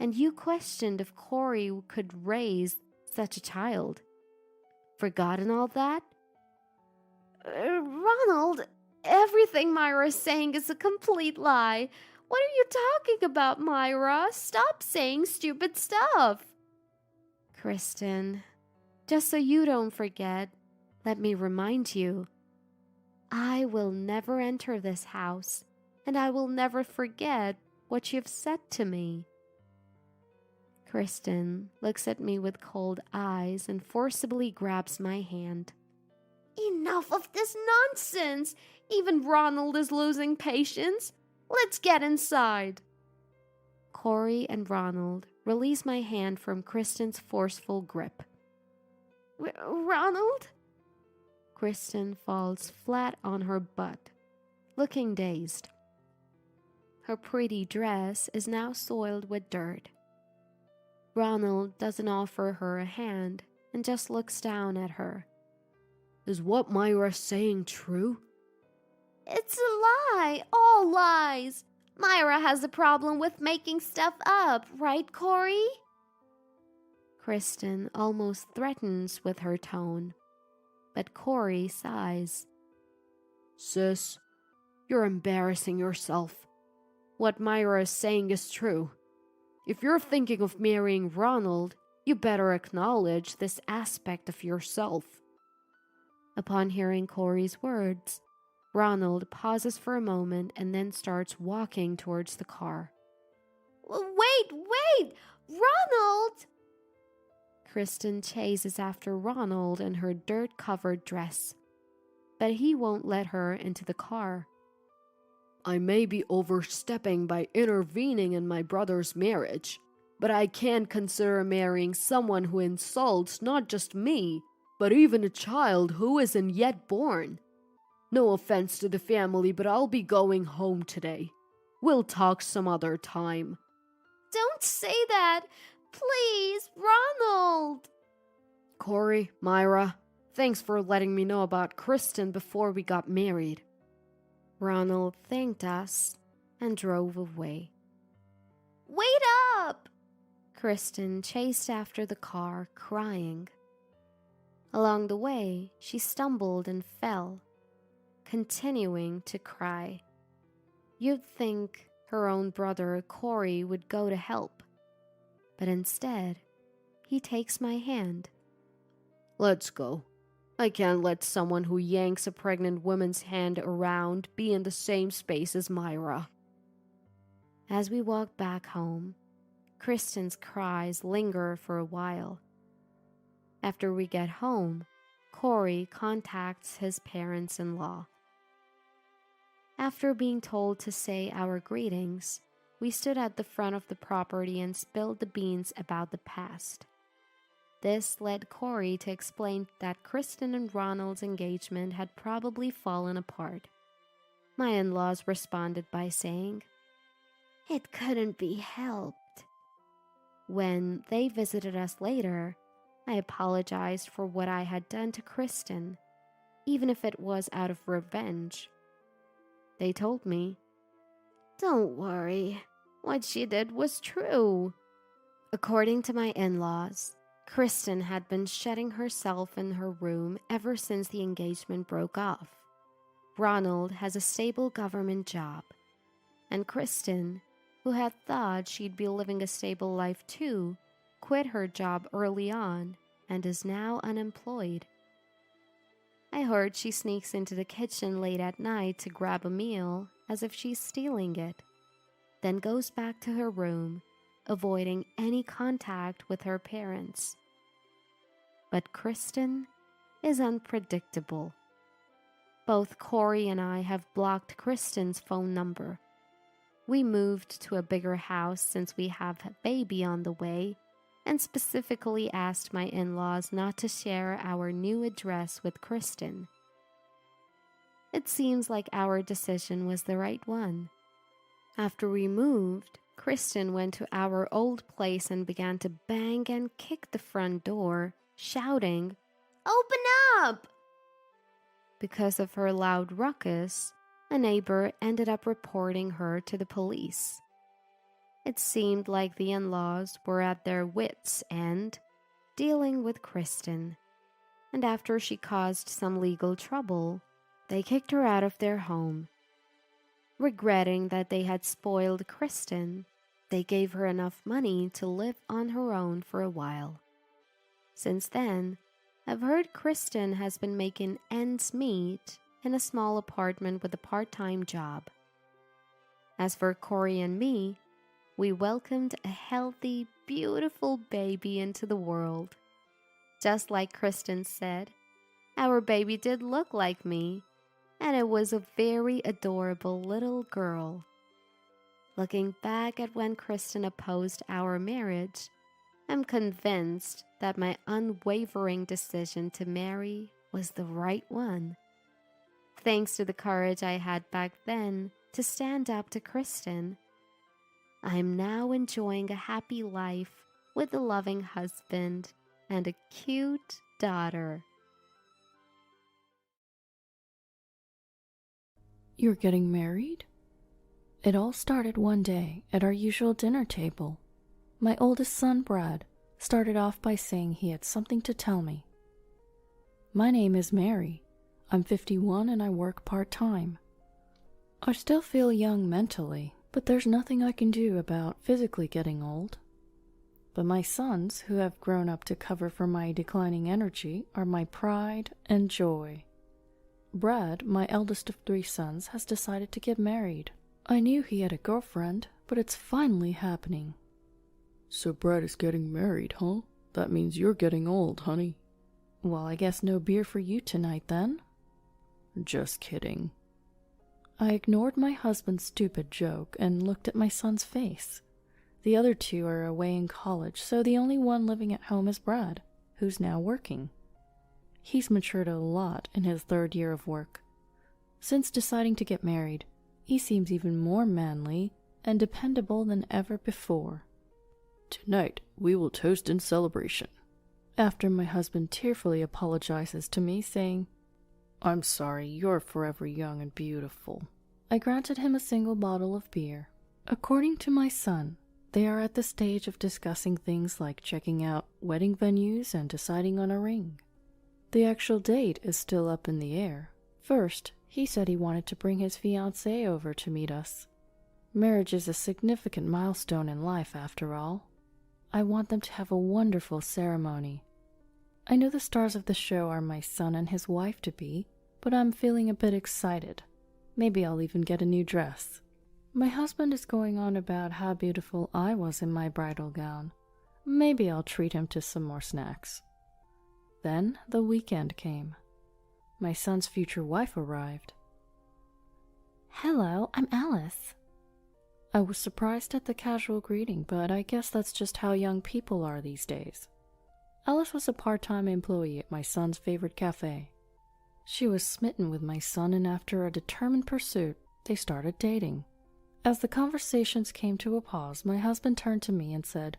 And you questioned if Corey could raise such a child. Forgotten all that? Ronald, everything Myra is saying is a complete lie. What are you talking about, Myra? Stop saying stupid stuff. Kristen, just so you don't forget, let me remind you, I will never enter this house, and I will never forget what you've said to me. Kristen looks at me with cold eyes and forcibly grabs my hand. Enough of this nonsense! Even Ronald is losing patience. Let's get inside. Corey and Ronald release my hand from Kristen's forceful grip. Ronald? Kristen falls flat on her butt, looking dazed. Her pretty dress is now soiled with dirt. Ronald doesn't offer her a hand and just looks down at her. Is what Myra's saying true? It's a lie, all lies. Myra has a problem with making stuff up, right, Corey? Kristen almost threatens with her tone, but Corey sighs. Sis, you're embarrassing yourself. What Myra is saying is true. If you're thinking of marrying Ronald, you better acknowledge this aspect of yourself. Upon hearing Corey's words, Ronald pauses for a moment and then starts walking towards the car. Wait! Ronald! Kristen chases after Ronald in her dirt-covered dress, but he won't let her into the car. I may be overstepping by intervening in my brother's marriage, but I can't consider marrying someone who insults not just me, but even a child who isn't yet born. No offense to the family, but I'll be going home today. We'll talk some other time. Don't say that! Please, Ronald! Corey, Myra, thanks for letting me know about Kristen before we got married. Ronald thanked us and drove away. Wait up! Kristen chased after the car, crying. Along the way, she stumbled and fell, continuing to cry. You'd think her own brother, Corey, would go to help, but instead, he takes my hand. Let's go. I can't let someone who yanks a pregnant woman's hand around be in the same space as Myra. As we walk back home, Kristen's cries linger for a while. After we get home, Corey contacts his parents-in-law. After being told to say our greetings, we stood at the front of the property and spilled the beans about the past. This led Corey to explain that Kristen and Ronald's engagement had probably fallen apart. My in-laws responded by saying, "It couldn't be helped." When they visited us later, I apologized for what I had done to Kristen, even if it was out of revenge. They told me, "Don't worry, what she did was true." According to my in-laws, Kristen had been shutting herself in her room ever since the engagement broke off. Ronald has a stable government job, and Kristen, who had thought she'd be living a stable life too, quit her job early on and is now unemployed. I heard she sneaks into the kitchen late at night to grab a meal as if she's stealing it, then goes back to her room, avoiding any contact with her parents. But Kristen is unpredictable. Both Corey and I have blocked Kristen's phone number. We moved to a bigger house since we have a baby on the way, and specifically asked my in-laws not to share our new address with Kristen. It seems like our decision was the right one. After we moved, Kristen went to our old place and began to bang and kick the front door, shouting, "Open up!" Because of her loud ruckus, a neighbor ended up reporting her to the police. It seemed like the in-laws were at their wits' end, dealing with Kristen, and after she caused some legal trouble, they kicked her out of their home. Regretting that they had spoiled Kristen, they gave her enough money to live on her own for a while. Since then, I've heard Kristen has been making ends meet in a small apartment with a part-time job. As for Corey and me, we welcomed a healthy, beautiful baby into the world. Just like Kristen said, our baby did look like me, and it was a very adorable little girl. Looking back at when Kristen opposed our marriage, I'm convinced that my unwavering decision to marry was the right one. Thanks to the courage I had back then to stand up to Kristen, I'm now enjoying a happy life with a loving husband and a cute daughter. You're getting married? It all started one day at our usual dinner table. My oldest son, Brad, started off by saying he had something to tell me. My name is Mary. I'm 51 and I work part-time. I still feel young mentally, but there's nothing I can do about physically getting old. But my sons, who have grown up to cover for my declining energy, are my pride and joy. Brad, my eldest of 3 sons, has decided to get married. I knew he had a girlfriend, but it's finally happening. So Brad is getting married, huh? That means you're getting old, honey. Well, I guess no beer for you tonight, then? Just kidding. I ignored my husband's stupid joke and looked at my son's face. The other 2 are away in college, so the only one living at home is Brad, who's now working. He's matured a lot in his 3rd year of work. Since deciding to get married, he seems even more manly and dependable than ever before. Tonight, we will toast in celebration. After my husband tearfully apologizes to me, saying, I'm sorry, you're forever young and beautiful. I granted him a single bottle of beer. According to my son, they are at the stage of discussing things like checking out wedding venues and deciding on a ring. The actual date is still up in the air. First, he said he wanted to bring his fiancée over to meet us. Marriage is a significant milestone in life, after all. I want them to have a wonderful ceremony. I know the stars of the show are my son and his wife-to-be, but I'm feeling a bit excited. Maybe I'll even get a new dress. My husband is going on about how beautiful I was in my bridal gown. Maybe I'll treat him to some more snacks. Then the weekend came. My son's future wife arrived. Hello, I'm Alice. I was surprised at the casual greeting, but I guess that's just how young people are these days. Alice was a part-time employee at my son's favorite cafe. She was smitten with my son, and after a determined pursuit, they started dating. As the conversations came to a pause, my husband turned to me and said,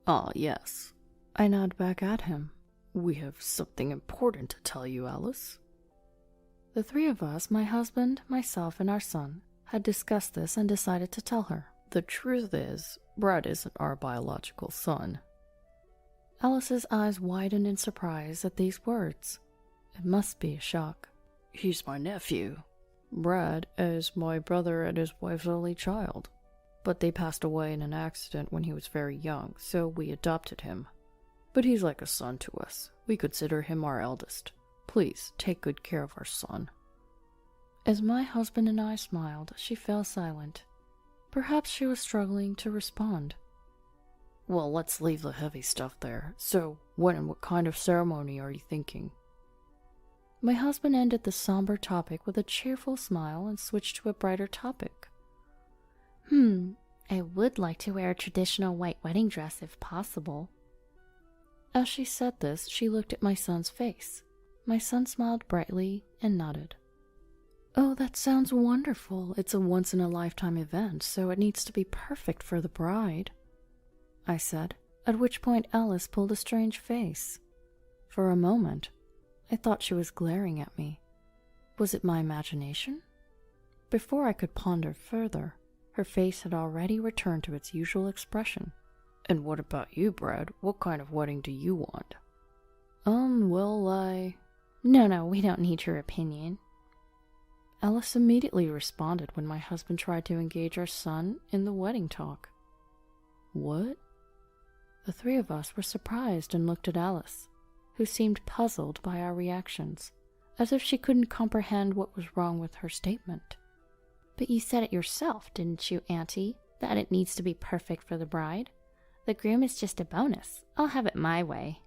Ah, yes. I nodded back at him. We have something important to tell you, Alice. The 3 of us, my husband, myself, and our son, had discussed this and decided to tell her. The truth is, Brad isn't our biological son. Alice's eyes widened in surprise at these words. It must be a shock. He's my nephew. Brad is my brother and his wife's only child. But they passed away in an accident when he was very young, so we adopted him. But he's like a son to us. We consider him our eldest. Please, take good care of our son. As my husband and I smiled, she fell silent. Perhaps she was struggling to respond. Well, let's leave the heavy stuff there. So, when and what kind of ceremony are you thinking? My husband ended the somber topic with a cheerful smile and switched to a brighter topic. I would like to wear a traditional white wedding dress if possible. As she said this, she looked at my son's face. My son smiled brightly and nodded. Oh, that sounds wonderful. It's a once-in-a-lifetime event, so it needs to be perfect for the bride, I said, at which point Alice pulled a strange face. For a moment, I thought she was glaring at me. Was it my imagination? Before I could ponder further, her face had already returned to its usual expression. And what about you, Brad? What kind of wedding do you want? No, we don't need your opinion. Alice immediately responded when my husband tried to engage our son in the wedding talk. What? The three of us were surprised and looked at Alice, who seemed puzzled by our reactions, as if she couldn't comprehend what was wrong with her statement. But you said it yourself, didn't you, Auntie, that it needs to be perfect for the bride? The groom is just a bonus. I'll have it my way.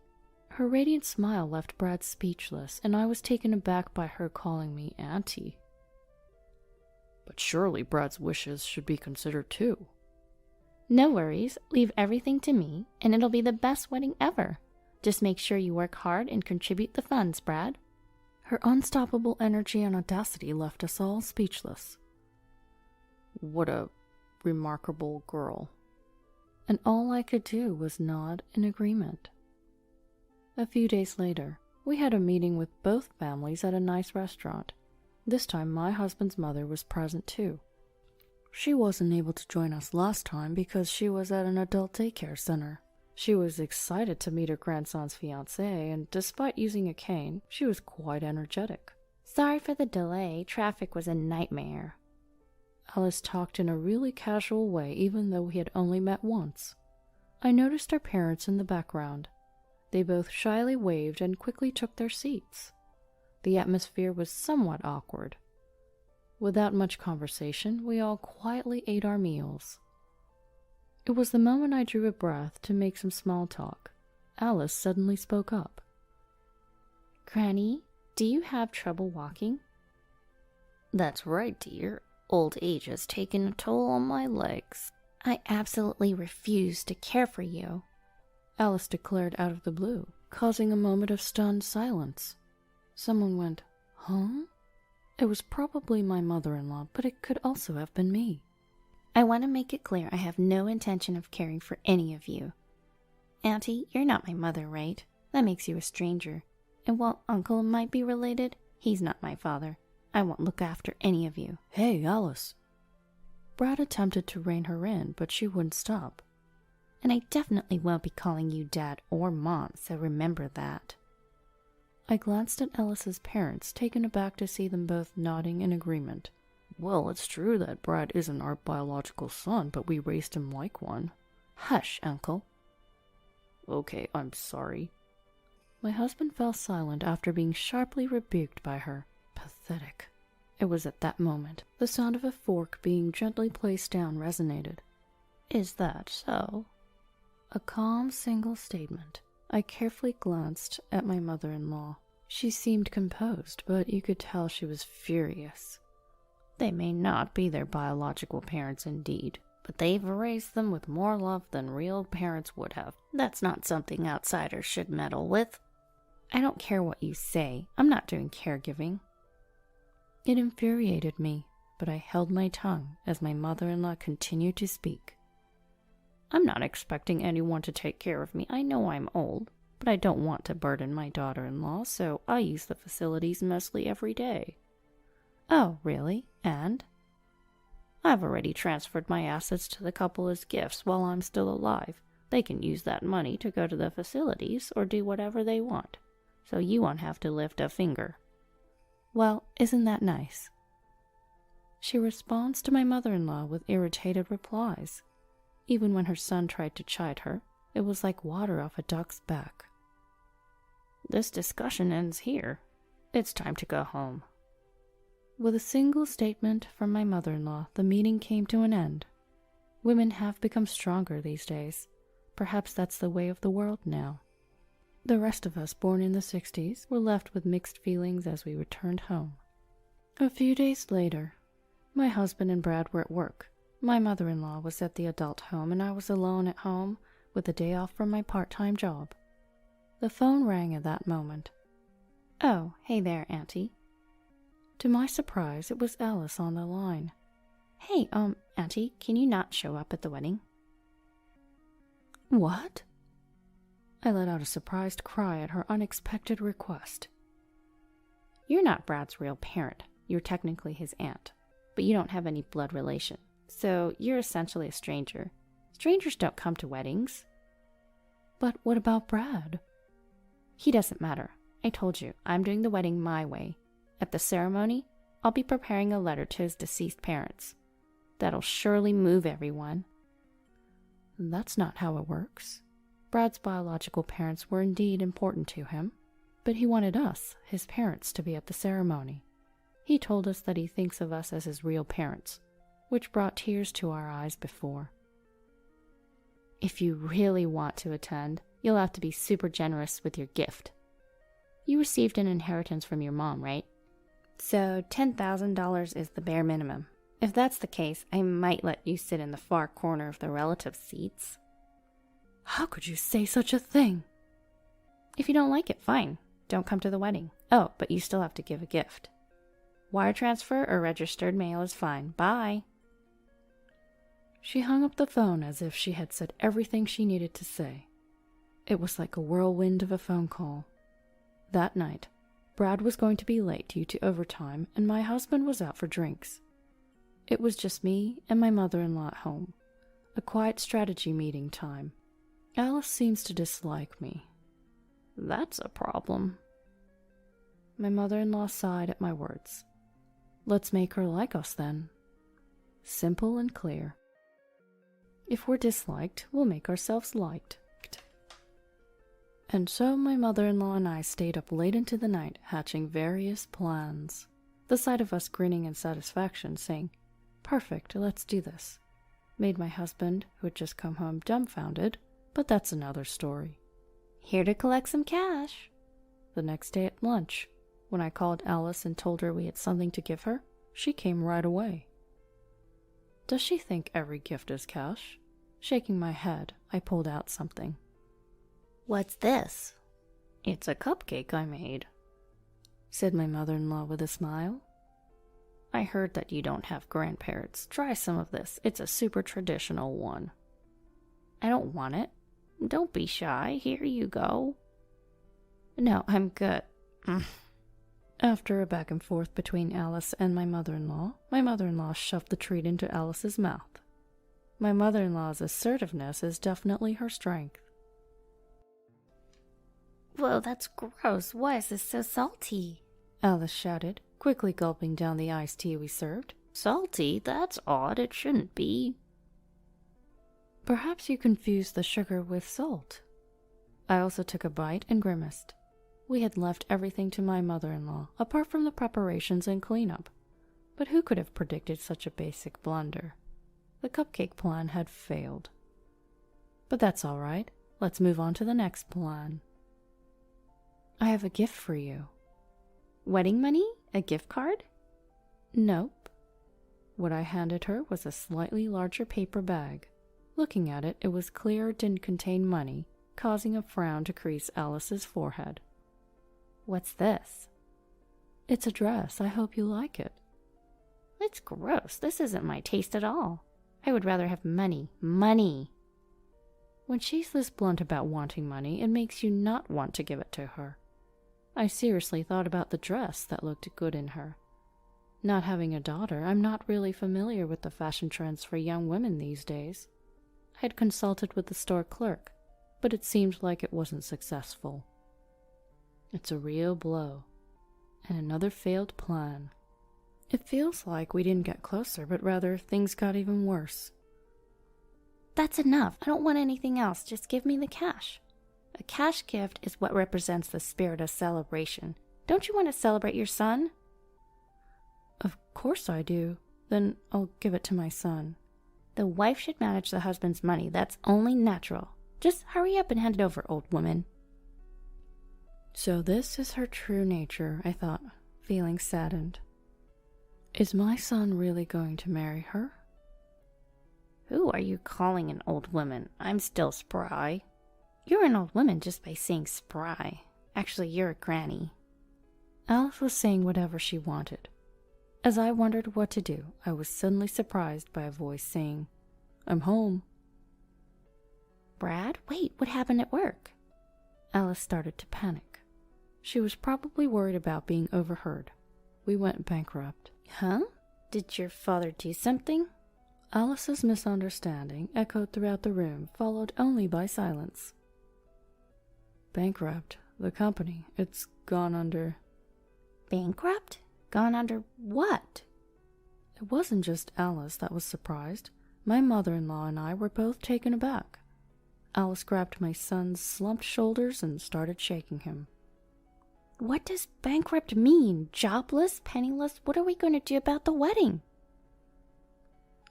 Her radiant smile left Brad speechless, and I was taken aback by her calling me Auntie. But surely Brad's wishes should be considered too. No worries. Leave everything to me, and it'll be the best wedding ever. Just make sure you work hard and contribute the funds, Brad. Her unstoppable energy and audacity left us all speechless. What a remarkable girl. And all I could do was nod in agreement. A few days later, we had a meeting with both families at a nice restaurant. This time my husband's mother was present too. She wasn't able to join us last time because she was at an adult daycare center. She was excited to meet her grandson's fiancé, and despite using a cane, she was quite energetic. Sorry for the delay. Traffic was a nightmare. Alice talked in a really casual way, even though we had only met once. I noticed our parents in the background. They both shyly waved and quickly took their seats. The atmosphere was somewhat awkward. Without much conversation, we all quietly ate our meals. It was the moment I drew a breath to make some small talk. Alice suddenly spoke up. Granny, do you have trouble walking? That's right, dear. Old age has taken a toll on my legs. I absolutely refuse to care for you, Alice declared out of the blue, causing a moment of stunned silence. Someone went, "Huh?" It was probably my mother-in-law, but it could also have been me. I want to make it clear I have no intention of caring for any of you. Auntie, you're not my mother, right? That makes you a stranger. And while Uncle might be related, he's not my father. I won't look after any of you. Hey, Alice. Brad attempted to rein her in, but she wouldn't stop. And I definitely won't be calling you Dad or Mom, so remember that. I glanced at Alice's parents, taken aback to see them both nodding in agreement. Well, it's true that Brad isn't our biological son, but we raised him like one. Hush, Uncle. Okay, I'm sorry. My husband fell silent after being sharply rebuked by her. Pathetic. It was at that moment the sound of a fork being gently placed down resonated. Is that so? A calm single statement. I carefully glanced at my mother-in-law. She seemed composed, but you could tell she was furious. They may not be their biological parents indeed, but they've raised them with more love than real parents would have. That's not something outsiders should meddle with. I don't care what you say. I'm not doing caregiving. It infuriated me, but I held my tongue as my mother-in-law continued to speak. I'm not expecting anyone to take care of me. I know I'm old, but I don't want to burden my daughter-in-law, so I use the facilities mostly every day. Oh, really? And? I've already transferred my assets to the couple as gifts while I'm still alive. They can use that money to go to the facilities or do whatever they want, so you won't have to lift a finger. Well, isn't that nice? She responds to my mother-in-law with irritated replies. Even when her son tried to chide her, it was like water off a duck's back. This discussion ends here. It's time to go home. With a single statement from my mother-in-law, the meeting came to an end. Women have become stronger these days. Perhaps that's the way of the world now. The rest of us, born in the 60s, were left with mixed feelings as we returned home. A few days later, my husband and Brad were at work. My mother-in-law was at the adult home, and I was alone at home with a day off from my part-time job. The phone rang at that moment. Oh, hey there, Auntie. To my surprise, it was Alice on the line. Hey, Auntie, can you not show up at the wedding? What? I let out a surprised cry at her unexpected request. You're not Brad's real parent. You're technically his aunt, but you don't have any blood relation, so you're essentially a stranger. Strangers don't come to weddings. But what about Brad? He doesn't matter. I told you, I'm doing the wedding my way. At the ceremony, I'll be preparing a letter to his deceased parents. That'll surely move everyone. That's not how it works. Brad's biological parents were indeed important to him, but he wanted us, his parents, to be at the ceremony. He told us that he thinks of us as his real parents, which brought tears to our eyes before. If you really want to attend, you'll have to be super generous with your gift. You received an inheritance from your mom, right? So $10,000 is the bare minimum. If that's the case, I might let you sit in the far corner of the relative seats. How could you say such a thing? If you don't like it, fine. Don't come to the wedding. Oh, but you still have to give a gift. Wire transfer or registered mail is fine. Bye. She hung up the phone as if she had said everything she needed to say. It was like a whirlwind of a phone call. That night, Brad was going to be late due to overtime, and my husband was out for drinks. It was just me and my mother-in-law at home. A quiet strategy meeting time. Alice seems to dislike me. That's a problem. My mother-in-law sighed at my words. Let's make her like us then. Simple and clear. If we're disliked, we'll make ourselves liked. And so my mother-in-law and I stayed up late into the night hatching various plans. The sight of us grinning in satisfaction, saying, "Perfect, let's do this," made my husband, who had just come home, dumbfounded, but that's another story. Here to collect some cash. The next day at lunch, when I called Alice and told her we had something to give her, she came right away. Does she think every gift is cash? Shaking my head, I pulled out something. What's this? It's a cupcake I made, said my mother-in-law with a smile. I heard that you don't have grandparents. Try some of this. It's a super traditional one. I don't want it. Don't be shy. Here you go. No, I'm good. After a back and forth between Alice and my mother-in-law shoved the treat into Alice's mouth. My mother-in-law's assertiveness is definitely her strength. Whoa, that's gross. Why is this so salty? Alice shouted, quickly gulping down the iced tea we served. Salty? That's odd. It shouldn't be. Perhaps you confused the sugar with salt. I also took a bite and grimaced. We had left everything to my mother-in-law, apart from the preparations and cleanup. But who could have predicted such a basic blunder? The cupcake plan had failed. But that's all right. Let's move on to the next plan. I have a gift for you. Wedding money? A gift card? Nope. What I handed her was a slightly larger paper bag. Looking at it, it was clear it didn't contain money, causing a frown to crease Alice's forehead. What's this? It's a dress. I hope you like it. It's gross. This isn't my taste at all. I would rather have money. Money! When she's this blunt about wanting money, it makes you not want to give it to her. I seriously thought about the dress that looked good in her. Not having a daughter, I'm not really familiar with the fashion trends for young women these days. I had consulted with the store clerk, but it seemed like it wasn't successful. It's a real blow. And another failed plan. It feels like we didn't get closer, but rather things got even worse. That's enough. I don't want anything else. Just give me the cash. A cash gift is what represents the spirit of celebration. Don't you want to celebrate your son? Of course I do. Then I'll give it to my son. The wife should manage the husband's money. That's only natural. Just hurry up and hand it over, old woman. So this is her true nature, I thought, feeling saddened. Is my son really going to marry her? Who are you calling an old woman? I'm still spry. You're an old woman just by saying spry. Actually, you're a granny. Alice was saying whatever she wanted. As I wondered what to do, I was suddenly surprised by a voice saying, "I'm home." Brad, wait, what happened at work? Alice started to panic. She was probably worried about being overheard. We went bankrupt. Huh? Did your father do something? Alice's misunderstanding echoed throughout the room, followed only by silence. Bankrupt. The company. It's gone under. Bankrupt? Gone under what? It wasn't just Alice that was surprised. My mother-in-law and I were both taken aback. Alice grabbed my son's slumped shoulders and started shaking him. What does bankrupt mean? Jobless? Penniless? What are we going to do about the wedding?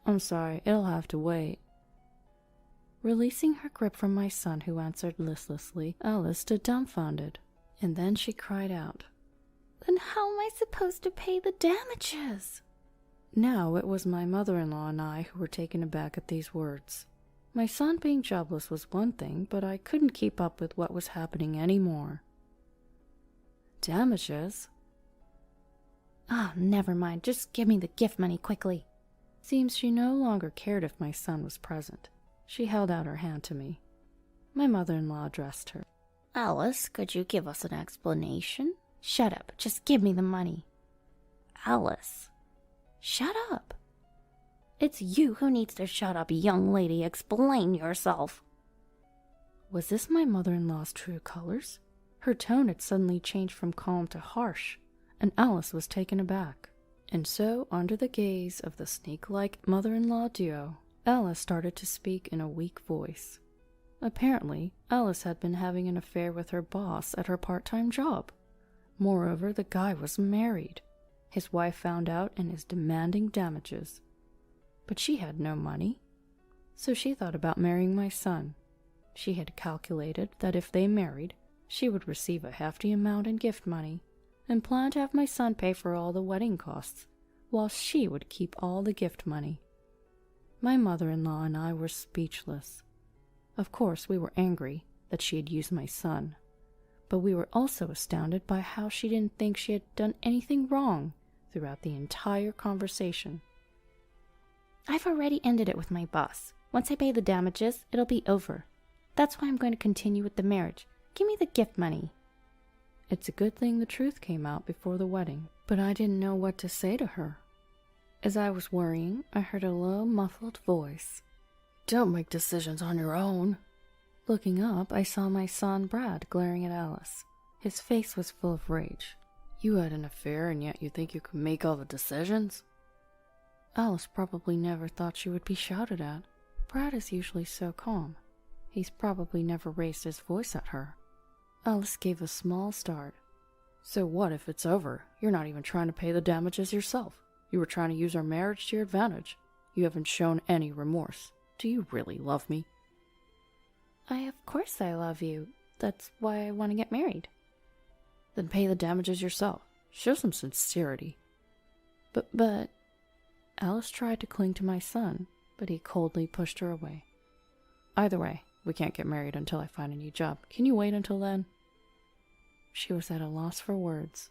I'm sorry, it'll have to wait. Releasing her grip from my son, who answered listlessly, Alice stood dumbfounded, and then she cried out, Then how am I supposed to pay the damages? Now it was my mother-in-law and I who were taken aback at these words. My son being jobless was one thing, but I couldn't keep up with what was happening anymore. Damages? Oh, never mind. Just give me the gift money quickly. Seems she no longer cared if my son was present. She held out her hand to me. My mother-in-law addressed her. Alice, could you give us an explanation? Shut up. Just give me the money. Alice. Shut up. It's you who needs to shut up, young lady. Explain yourself. Was this my mother-in-law's true colors? Her tone had suddenly changed from calm to harsh, and Alice was taken aback. And so, under the gaze of the snake-like mother-in-law duo, Alice started to speak in a weak voice. Apparently, Alice had been having an affair with her boss at her part-time job. Moreover, the guy was married. His wife found out and is demanding damages. But she had no money. So she thought about marrying my son. She had calculated that if they married, she would receive a hefty amount in gift money, and planned to have my son pay for all the wedding costs, while she would keep all the gift money. My mother-in-law and I were speechless. Of course, we were angry that she had used my son, but we were also astounded by how she didn't think she had done anything wrong throughout the entire conversation. I've already ended it with my boss. Once I pay the damages, it'll be over. That's why I'm going to continue with the marriage. Give me the gift money. It's a good thing the truth came out before the wedding, but I didn't know what to say to her. As I was worrying, I heard a low, muffled voice. Don't make decisions on your own. Looking up, I saw my son Brad glaring at Alice. His face was full of rage. You had an affair, and yet you think you can make all the decisions? Alice probably never thought she would be shouted at. Brad is usually so calm. He's probably never raised his voice at her. Alice gave a small start. So what if it's over? You're not even trying to pay the damages yourself. You were trying to use our marriage to your advantage. You haven't shown any remorse. Do you really love me? Of course I love you. That's why I want to get married. Then pay the damages yourself. Show some sincerity. But... Alice tried to cling to my son, but he coldly pushed her away. Either way, we can't get married until I find a new job. Can you wait until then? She was at a loss for words.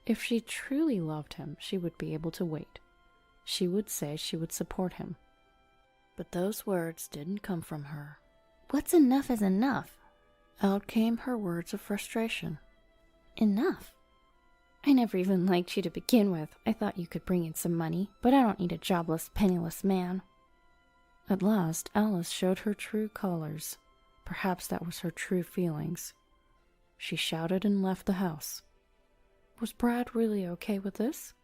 If she truly loved him, she would be able to wait. She would say she would support him. But those words didn't come from her. What's enough is enough. Out came her words of frustration. Enough? I never even liked you to begin with. I thought you could bring in some money, but I don't need a jobless, penniless man. At last, Alice showed her true colors. Perhaps that was her true feelings. She shouted and left the house. Was Brad really okay with this?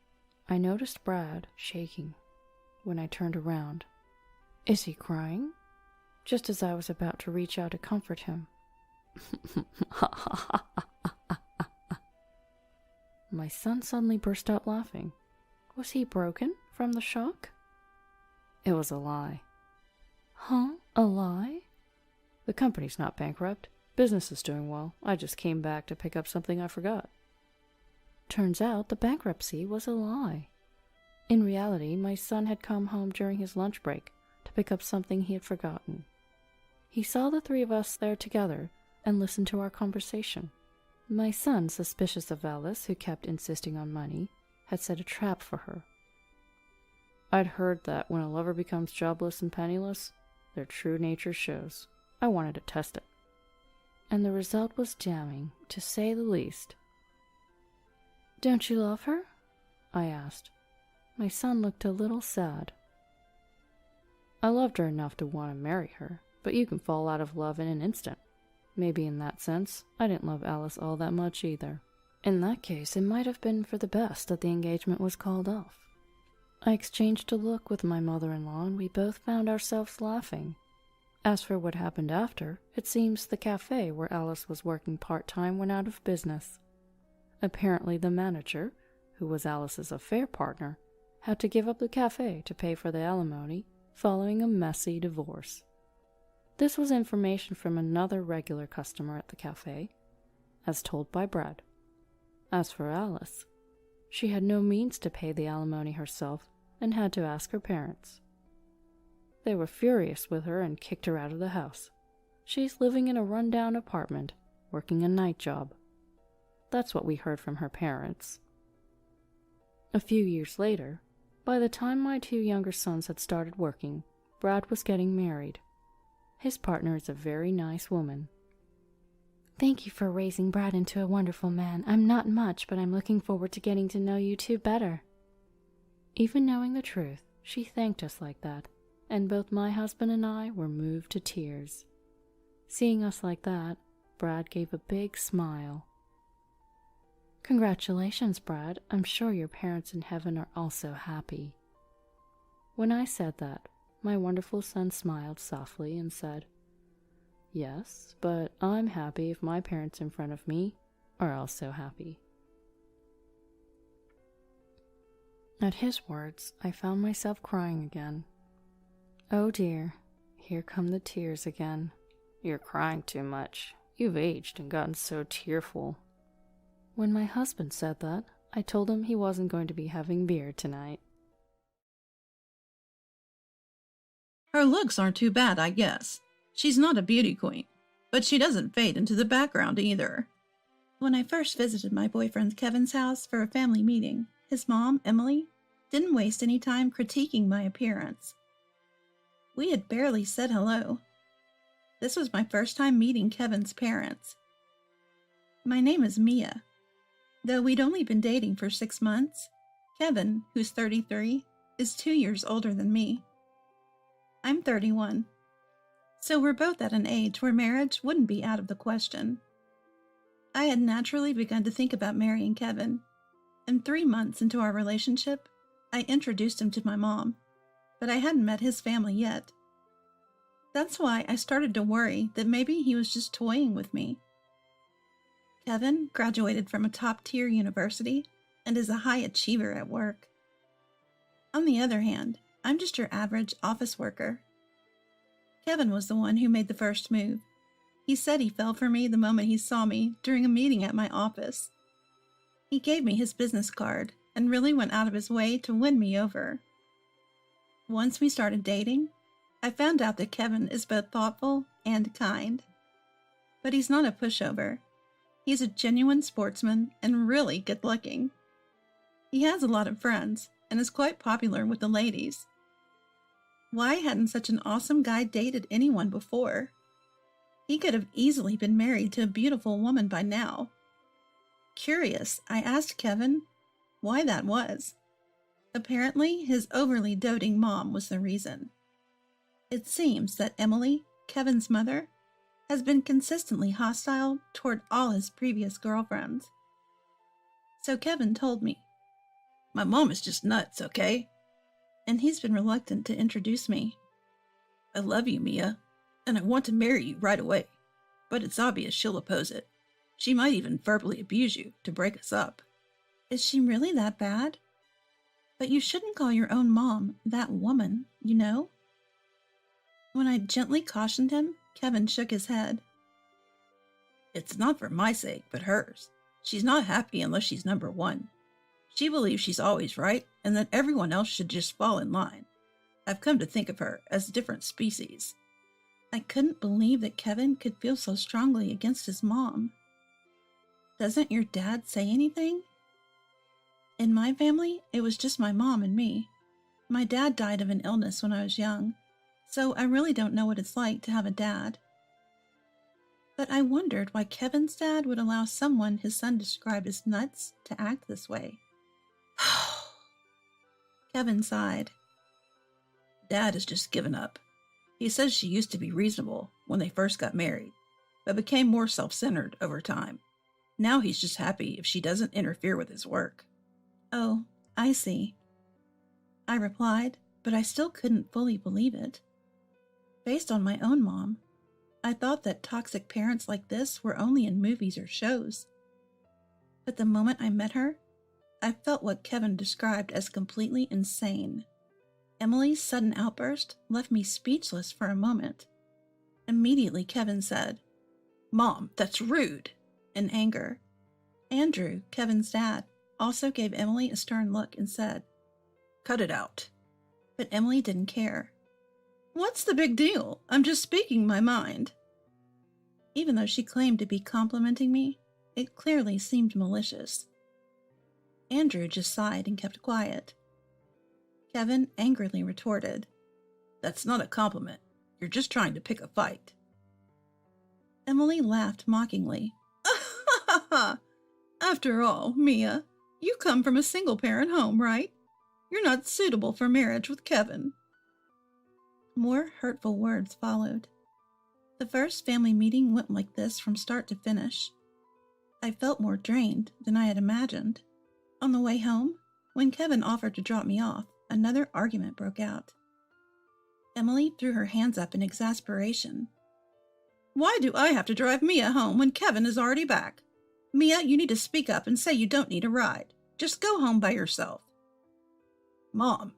I noticed Brad shaking when I turned around. Is he crying? Just as I was about to reach out to comfort him. My son suddenly burst out laughing. Was he broken from the shock? It was a lie. Huh? A lie? The company's not bankrupt. Business is doing well. I just came back to pick up something I forgot. Turns out the bankruptcy was a lie. In reality, my son had come home during his lunch break to pick up something he had forgotten. He saw the three of us there together and listened to our conversation. My son, suspicious of Alice, who kept insisting on money, had set a trap for her. I'd heard that when a lover becomes jobless and penniless, their true nature shows. I wanted to test it. And the result was damning, to say the least. Don't you love her? I asked. My son looked a little sad. I loved her enough to want to marry her, but you can fall out of love in an instant. Maybe in that sense, I didn't love Alice all that much either. In that case, it might have been for the best that the engagement was called off. I exchanged a look with my mother-in-law, and we both found ourselves laughing. As for what happened after, it seems the cafe where Alice was working part-time went out of business. Apparently the manager, who was Alice's affair partner, had to give up the cafe to pay for the alimony following a messy divorce. This was information from another regular customer at the cafe, as told by Brad. As for Alice, she had no means to pay the alimony herself and had to ask her parents. They were furious with her and kicked her out of the house. She's living in a rundown apartment, working a night job. That's what we heard from her parents. A few years later, by the time my 2 younger sons had started working, Brad was getting married. His partner is a very nice woman. Thank you for raising Brad into a wonderful man. I'm not much, but I'm looking forward to getting to know you two better. Even knowing the truth, she thanked us like that, and both my husband and I were moved to tears. Seeing us like that, Brad gave a big smile. Congratulations, Brad. I'm sure your parents in heaven are also happy. When I said that, my wonderful son smiled softly and said, Yes, but I'm happy if my parents in front of me are also happy. At his words, I found myself crying again. Oh dear, here come the tears again. You're crying too much. You've aged and gotten so tearful. When my husband said that, I told him he wasn't going to be having beer tonight. Her looks aren't too bad, I guess. She's not a beauty queen, but she doesn't fade into the background either. When I first visited my boyfriend Kevin's house for a family meeting, his mom, Emily, didn't waste any time critiquing my appearance. We had barely said hello. This was my first time meeting Kevin's parents. My name is Mia. Though we'd only been dating for 6 months, Kevin, who's 33, is 2 years older than me. I'm 31. So we're both at an age where marriage wouldn't be out of the question. I had naturally begun to think about marrying Kevin, and 3 months into our relationship, I introduced him to my mom, but I hadn't met his family yet. That's why I started to worry that maybe he was just toying with me. Kevin graduated from a top-tier university and is a high achiever at work. On the other hand, I'm just your average office worker. Kevin was the one who made the first move. He said he fell for me the moment he saw me during a meeting at my office. He gave me his business card and really went out of his way to win me over. Once we started dating, I found out that Kevin is both thoughtful and kind. But he's not a pushover. He's a genuine sportsman and really good-looking. He has a lot of friends and is quite popular with the ladies. Why hadn't such an awesome guy dated anyone before? He could have easily been married to a beautiful woman by now. Curious, I asked Kevin why that was. Apparently, his overly doting mom was the reason. It seems that Emily, Kevin's mother, has been consistently hostile toward all his previous girlfriends. So Kevin told me, "My mom is just nuts, okay?" And he's been reluctant to introduce me. "I love you, Mia, and I want to marry you right away, but it's obvious she'll oppose it. She might even verbally abuse you to break us up." Is she really that bad? But you shouldn't call your own mom that woman, you know? When I gently cautioned him, Kevin shook his head. "It's not for my sake, but hers. She's not happy unless she's number one. She believes she's always right and that everyone else should just fall in line. I've come to think of her as a different species." I couldn't believe that Kevin could feel so strongly against his mom. Doesn't your dad say anything? In my family, it was just my mom and me. My dad died of an illness when I was young, so I really don't know what it's like to have a dad. But I wondered why Kevin's dad would allow someone his son described as nuts to act this way. Kevin sighed. "Dad has just given up. He says she used to be reasonable when they first got married, but became more self-centered over time. Now he's just happy if she doesn't interfere with his work." "Oh, I see," I replied, but I still couldn't fully believe it. Based on my own mom, I thought that toxic parents like this were only in movies or shows. But the moment I met her, I felt what Kevin described as completely insane. Emily's sudden outburst left me speechless for a moment. Immediately, Kevin said, "Mom, that's rude," in anger. Andrew, Kevin's dad, also gave Emily a stern look and said, "Cut it out." But Emily didn't care. "What's the big deal? I'm just speaking my mind." Even though she claimed to be complimenting me, it clearly seemed malicious. Andrew just sighed and kept quiet. Kevin angrily retorted, "That's not a compliment. You're just trying to pick a fight." Emily laughed mockingly. "After all, Mia, you come from a single-parent home, right? You're not suitable for marriage with Kevin." More hurtful words followed. The first family meeting went like this from start to finish. I felt more drained than I had imagined. On the way home, when Kevin offered to drop me off, another argument broke out. Emily threw her hands up in exasperation. "Why do I have to drive Mia home when Kevin is already back? Mia, you need to speak up and say you don't need a ride. Just go home by yourself." "Mom,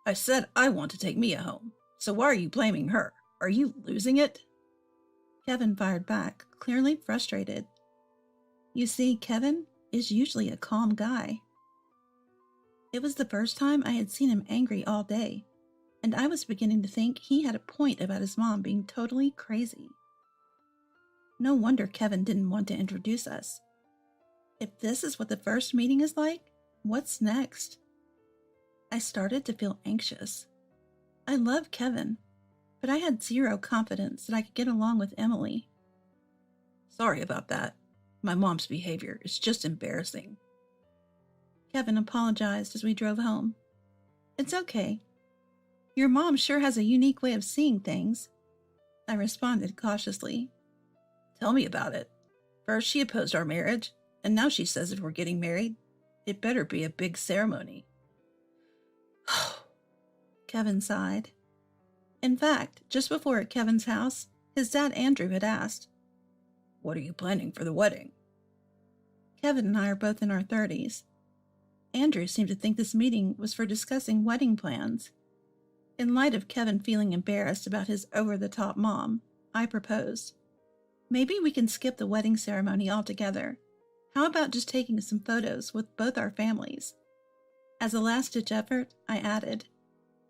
I said I want to take Mia home, so why are you blaming her? Are you losing it?" Kevin fired back, clearly frustrated. You see, Kevin is usually a calm guy. It was the first time I had seen him angry all day, and I was beginning to think he had a point about his mom being totally crazy. No wonder Kevin didn't want to introduce us. If this is what the first meeting is like, what's next? I started to feel anxious. I love Kevin, but I had zero confidence that I could get along with Emily. "Sorry about that. My mom's behavior is just embarrassing." Kevin apologized as we drove home. "It's okay. Your mom sure has a unique way of seeing things," I responded cautiously. "Tell me about it. First she opposed our marriage, and now she says if we're getting married, it better be a big ceremony." Kevin sighed. In fact, just before at Kevin's house, his dad Andrew had asked, "What are you planning for the wedding?" Kevin and I are both in our 30s. Andrew seemed to think this meeting was for discussing wedding plans. In light of Kevin feeling embarrassed about his over-the-top mom, I proposed, "Maybe we can skip the wedding ceremony altogether. How about just taking some photos with both our families?" As a last-ditch effort, I added,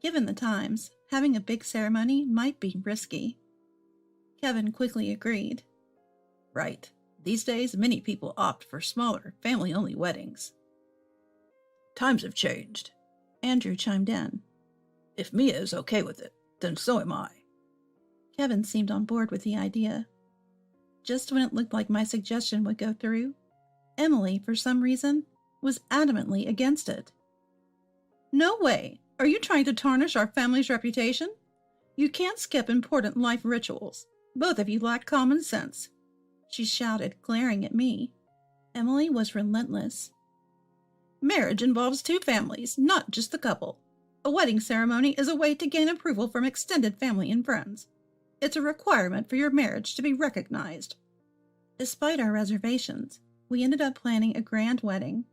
"Given the times, having a big ceremony might be risky." Kevin quickly agreed. "Right. These days, many people opt for smaller, family-only weddings." "Times have changed," Andrew chimed in. "If Mia is okay with it, then so am I." Kevin seemed on board with the idea. Just when it looked like my suggestion would go through, Emily, for some reason, was adamantly against it. "No way! Are you trying to tarnish our family's reputation? You can't skip important life rituals. Both of you lack common sense," she shouted, glaring at me. Emily was relentless. "Marriage involves two families, not just the couple. A wedding ceremony is a way to gain approval from extended family and friends. It's a requirement for your marriage to be recognized." Despite our reservations, we ended up planning a grand wedding,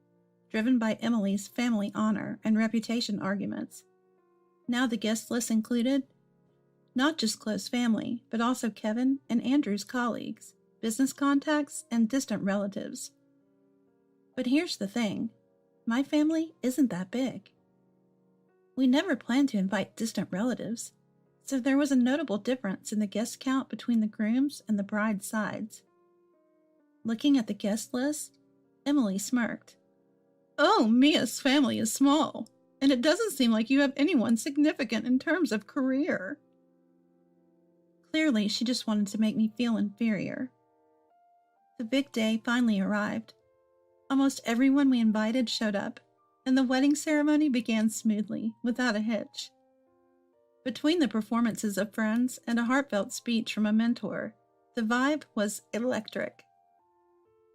driven by Emily's family honor and reputation arguments. Now the guest list included not just close family, but also Kevin and Andrew's colleagues, business contacts, and distant relatives. But here's the thing. My family isn't that big. We never planned to invite distant relatives, so there was a notable difference in the guest count between the groom's and the bride's sides. Looking at the guest list, Emily smirked. "Oh, Mia's family is small, and it doesn't seem like you have anyone significant in terms of career." Clearly, she just wanted to make me feel inferior. The big day finally arrived. Almost everyone we invited showed up, and the wedding ceremony began smoothly, without a hitch. Between the performances of friends and a heartfelt speech from a mentor, the vibe was electric.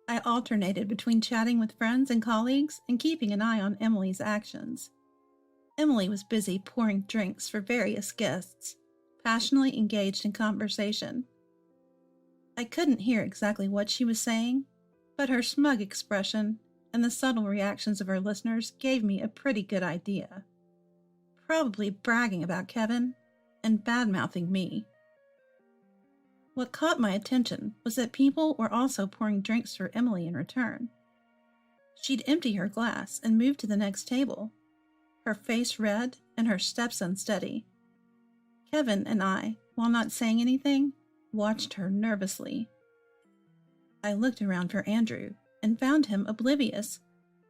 I alternated between chatting with friends and colleagues and keeping an eye on Emily's actions. Emily was busy pouring drinks for various guests, passionately engaged in conversation. I couldn't hear exactly what she was saying, but her smug expression and the subtle reactions of her listeners gave me a pretty good idea. Probably bragging about Kevin and bad-mouthing me. What caught my attention was that people were also pouring drinks for Emily in return. She'd empty her glass and move to the next table, her face red and her steps unsteady. Kevin and I, while not saying anything, watched her nervously. I looked around for Andrew and found him oblivious,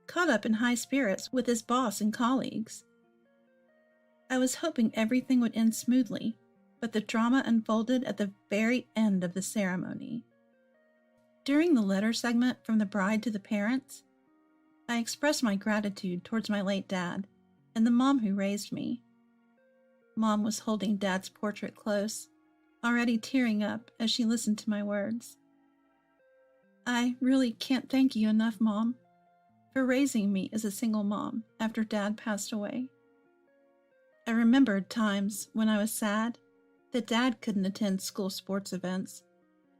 caught up in high spirits with his boss and colleagues. I was hoping everything would end smoothly, but the drama unfolded at the very end of the ceremony. During the letter segment from the bride to the parents, I expressed my gratitude towards my late dad and the mom who raised me. Mom was holding Dad's portrait close, already tearing up as she listened to my words. I really can't thank you enough, Mom, for raising me as a single mom after Dad passed away. I remembered times when I was sad that Dad couldn't attend school sports events,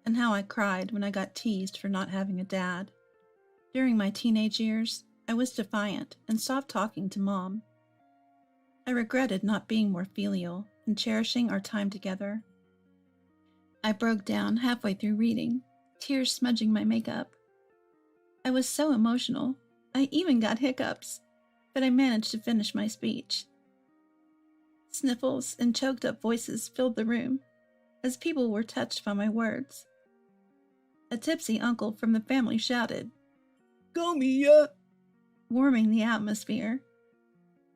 and how I cried when I got teased for not having a dad. During my teenage years, I was defiant and stopped talking to Mom. I regretted not being more filial and cherishing our time together. I broke down halfway through reading, tears smudging my makeup. I was so emotional, I even got hiccups, but I managed to finish my speech. Sniffles and choked up voices filled the room as people were touched by my words. A tipsy uncle from the family shouted, "Go, Mia!" warming the atmosphere.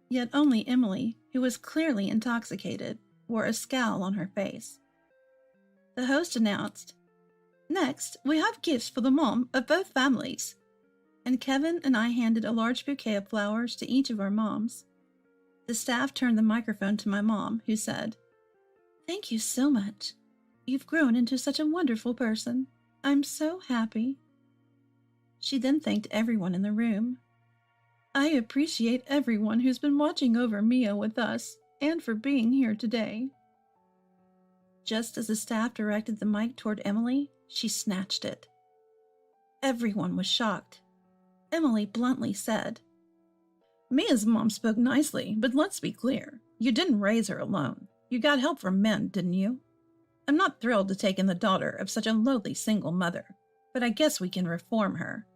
Yet only Emily, who was clearly intoxicated, wore a scowl on her face. The host announced, "Next, we have gifts for the mom of both families." And Kevin and I handed a large bouquet of flowers to each of our moms. The staff turned the microphone to my mom, who said, "Thank you so much. You've grown into such a wonderful person. I'm so happy." She then thanked everyone in the room. "I appreciate everyone who's been watching over Mia with us and for being here today." Just as the staff directed the mic toward Emily, she snatched it. Everyone was shocked. Emily bluntly said, "Mia's mom spoke nicely, but let's be clear. You didn't raise her alone. You got help from men, didn't you? I'm not thrilled to take in the daughter of such a lowly single mother, but I guess we can reform her."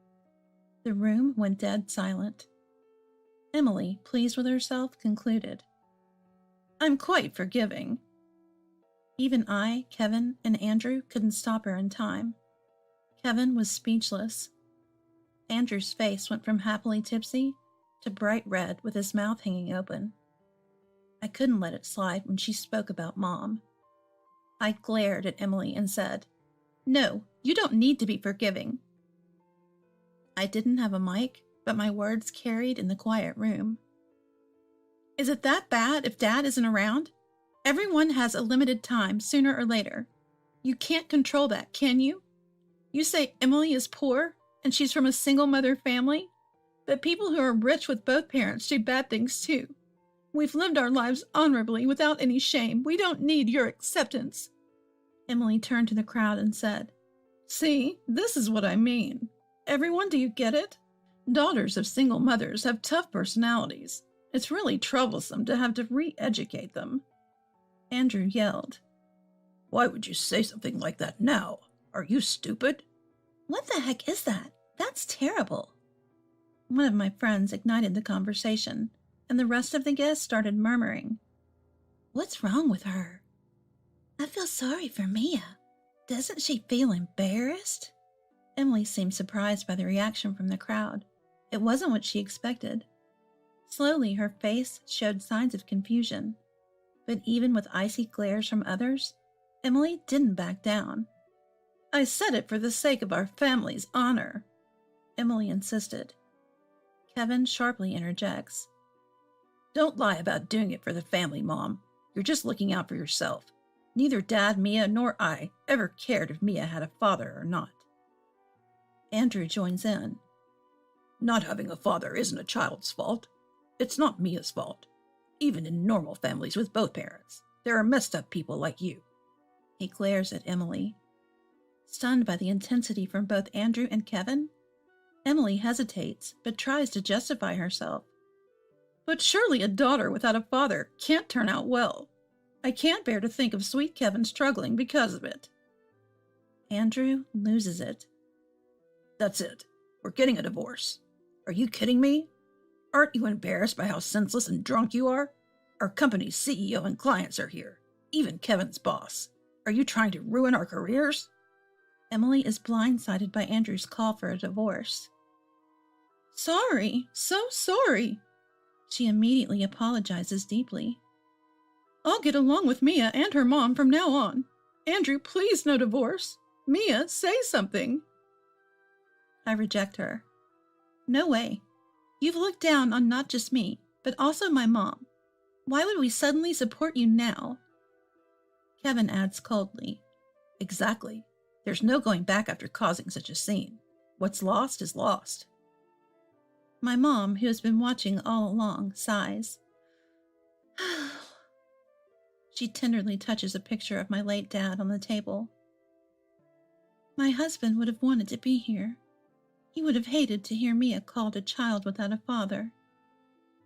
The room went dead silent. Emily, pleased with herself, concluded, "I'm quite forgiving." Even I, Kevin, and Andrew couldn't stop her in time. Kevin was speechless. Andrew's face went from happily tipsy to bright red with his mouth hanging open. I couldn't let it slide when she spoke about Mom. I glared at Emily and said, "No, you don't need to be forgiving." I didn't have a mic, but my words carried in the quiet room. "Is it that bad if Dad isn't around? Everyone has a limited time sooner or later. You can't control that, can you? You say Emily is poor and she's from a single mother family, but people who are rich with both parents do bad things too. We've lived our lives honorably without any shame. We don't need your acceptance." Emily turned to the crowd and said, "See, this is what I mean. Everyone, do you get it? Daughters of single mothers have tough personalities. It's really troublesome to have to re-educate them." Andrew yelled, "Why would you say something like that now? Are you stupid?" "What the heck is that? That's terrible." One of my friends ignited the conversation, and the rest of the guests started murmuring, "What's wrong with her? I feel sorry for Mia. Doesn't she feel embarrassed?" Emily seemed surprised by the reaction from the crowd. It wasn't what she expected. Slowly, her face showed signs of confusion, but even with icy glares from others, Emily didn't back down. "I said it for the sake of our family's honor," Emily insisted. Kevin sharply interjects, "Don't lie about doing it for the family, Mom. You're just looking out for yourself. Neither Dad, Mia, nor I ever cared if Mia had a father or not." Andrew joins in. "Not having a father isn't a child's fault. It's not Mia's fault, even in normal families with both parents. There are messed up people like you. He glares at Emily. Stunned by the intensity from both Andrew and Kevin, Emily hesitates but tries to justify herself. But surely a daughter without a father can't turn out well. I can't bear to think of sweet Kevin struggling because of it. Andrew loses it. That's it. We're getting a divorce. Are you kidding me? Aren't you embarrassed by how senseless and drunk you are? Our company's CEO and clients are here. Even Kevin's boss. Are you trying to ruin our careers? Emily is blindsided by Andrew's call for a divorce. Sorry, so sorry. She immediately apologizes deeply. I'll get along with Mia and her mom from now on. Andrew, please no divorce. Mia, say something. I reject her. No way. You've looked down on not just me, but also my mom. Why would we suddenly support you now? Kevin adds coldly. Exactly. There's no going back after causing such a scene. What's lost is lost. My mom, who has been watching all along, sighs. She tenderly touches a picture of my late dad on the table. My husband would have wanted to be here. He would have hated to hear Mia called a child without a father.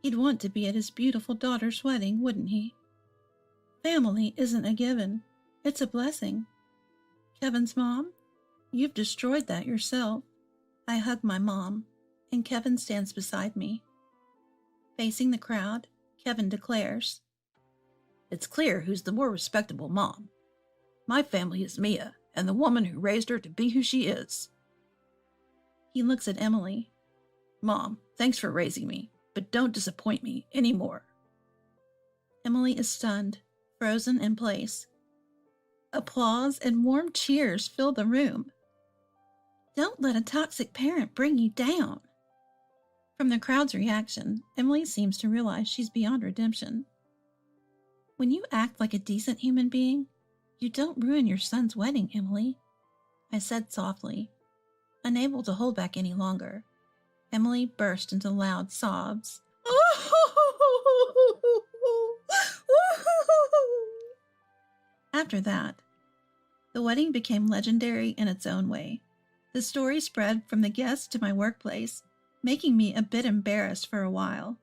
He'd want to be at his beautiful daughter's wedding, wouldn't he? Family isn't a given. It's a blessing. Kevin's mom? You've destroyed that yourself. I hug my mom, and Kevin stands beside me. Facing the crowd, Kevin declares, It's clear who's the more respectable mom. My family is Mia, and the woman who raised her to be who she is. He looks at Emily. Mom, thanks for raising me, but don't disappoint me anymore. Emily is stunned, frozen in place. Applause and warm cheers fill the room. Don't let a toxic parent bring you down. From the crowd's reaction, Emily seems to realize she's beyond redemption. When you act like a decent human being, you don't ruin your son's wedding, Emily, I said softly. Unable to hold back any longer, Emily burst into loud sobs. After that, the wedding became legendary in its own way. The story spread from the guests to my workplace, making me a bit embarrassed for a while.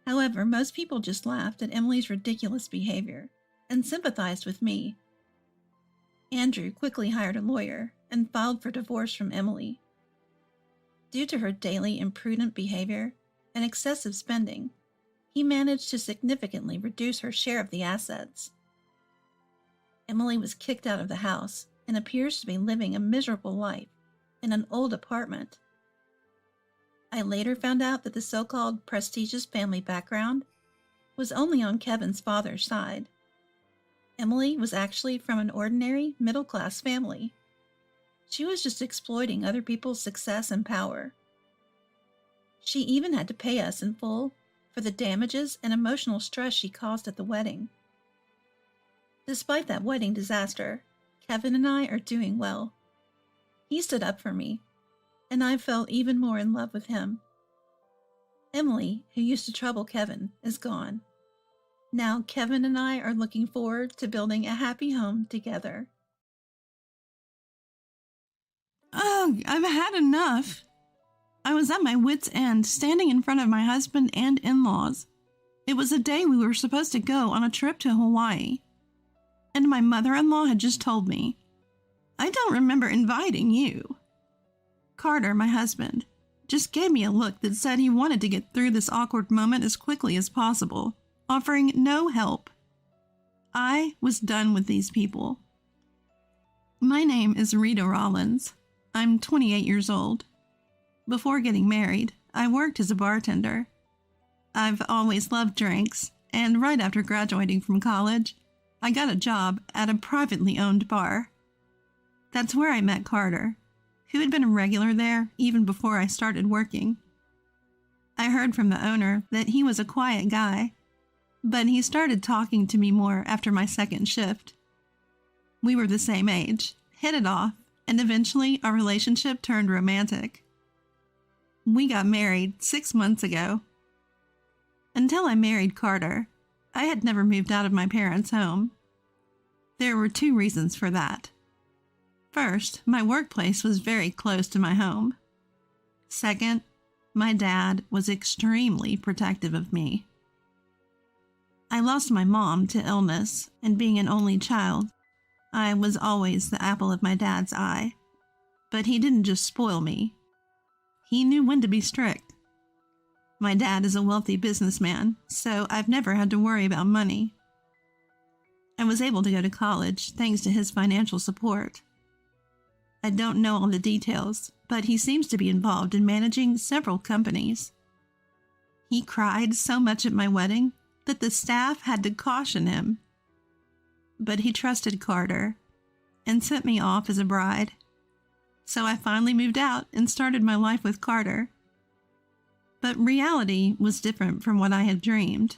However, most people just laughed at Emily's ridiculous behavior and sympathized with me. Andrew quickly hired a lawyer and filed for divorce from Emily. Due to her daily imprudent behavior and excessive spending, he managed to significantly reduce her share of the assets. Emily was kicked out of the house and appears to be living a miserable life in an old apartment. I later found out that the so-called prestigious family background was only on Kevin's father's side. Emily was actually from an ordinary middle-class family. She was just exploiting other people's success and power. She even had to pay us in full for the damages and emotional stress she caused at the wedding. Despite that wedding disaster, Kevin and I are doing well. He stood up for me, and I fell even more in love with him. Emily, who used to trouble Kevin, is gone. Now Kevin and I are looking forward to building a happy home together. Oh, I've had enough. I was at my wit's end, standing in front of my husband and in-laws. It was a day we were supposed to go on a trip to Hawaii. And my mother-in-law had just told me, I don't remember inviting you. Carter, my husband, just gave me a look that said he wanted to get through this awkward moment as quickly as possible, offering no help. I was done with these people. My name is Rita Rollins. I'm 28 years old. Before getting married, I worked as a bartender. I've always loved drinks, and right after graduating from college, I got a job at a privately owned bar. That's where I met Carter, who had been a regular there even before I started working. I heard from the owner that he was a quiet guy, but he started talking to me more after my second shift. We were the same age, hit it off, and eventually our relationship turned romantic. We got married 6 months ago. Until I married Carter, I had never moved out of my parents' home. There were 2 reasons for that. First, my workplace was very close to my home. Second, my dad was extremely protective of me. I lost my mom to illness, and being an only child, I was always the apple of my dad's eye. But he didn't just spoil me. He knew when to be strict. My dad is a wealthy businessman, so I've never had to worry about money. I was able to go to college thanks to his financial support. I don't know all the details, but he seems to be involved in managing several companies. He cried so much at my wedding that the staff had to caution him. But he trusted Carter and sent me off as a bride. So I finally moved out and started my life with Carter. But reality was different from what I had dreamed.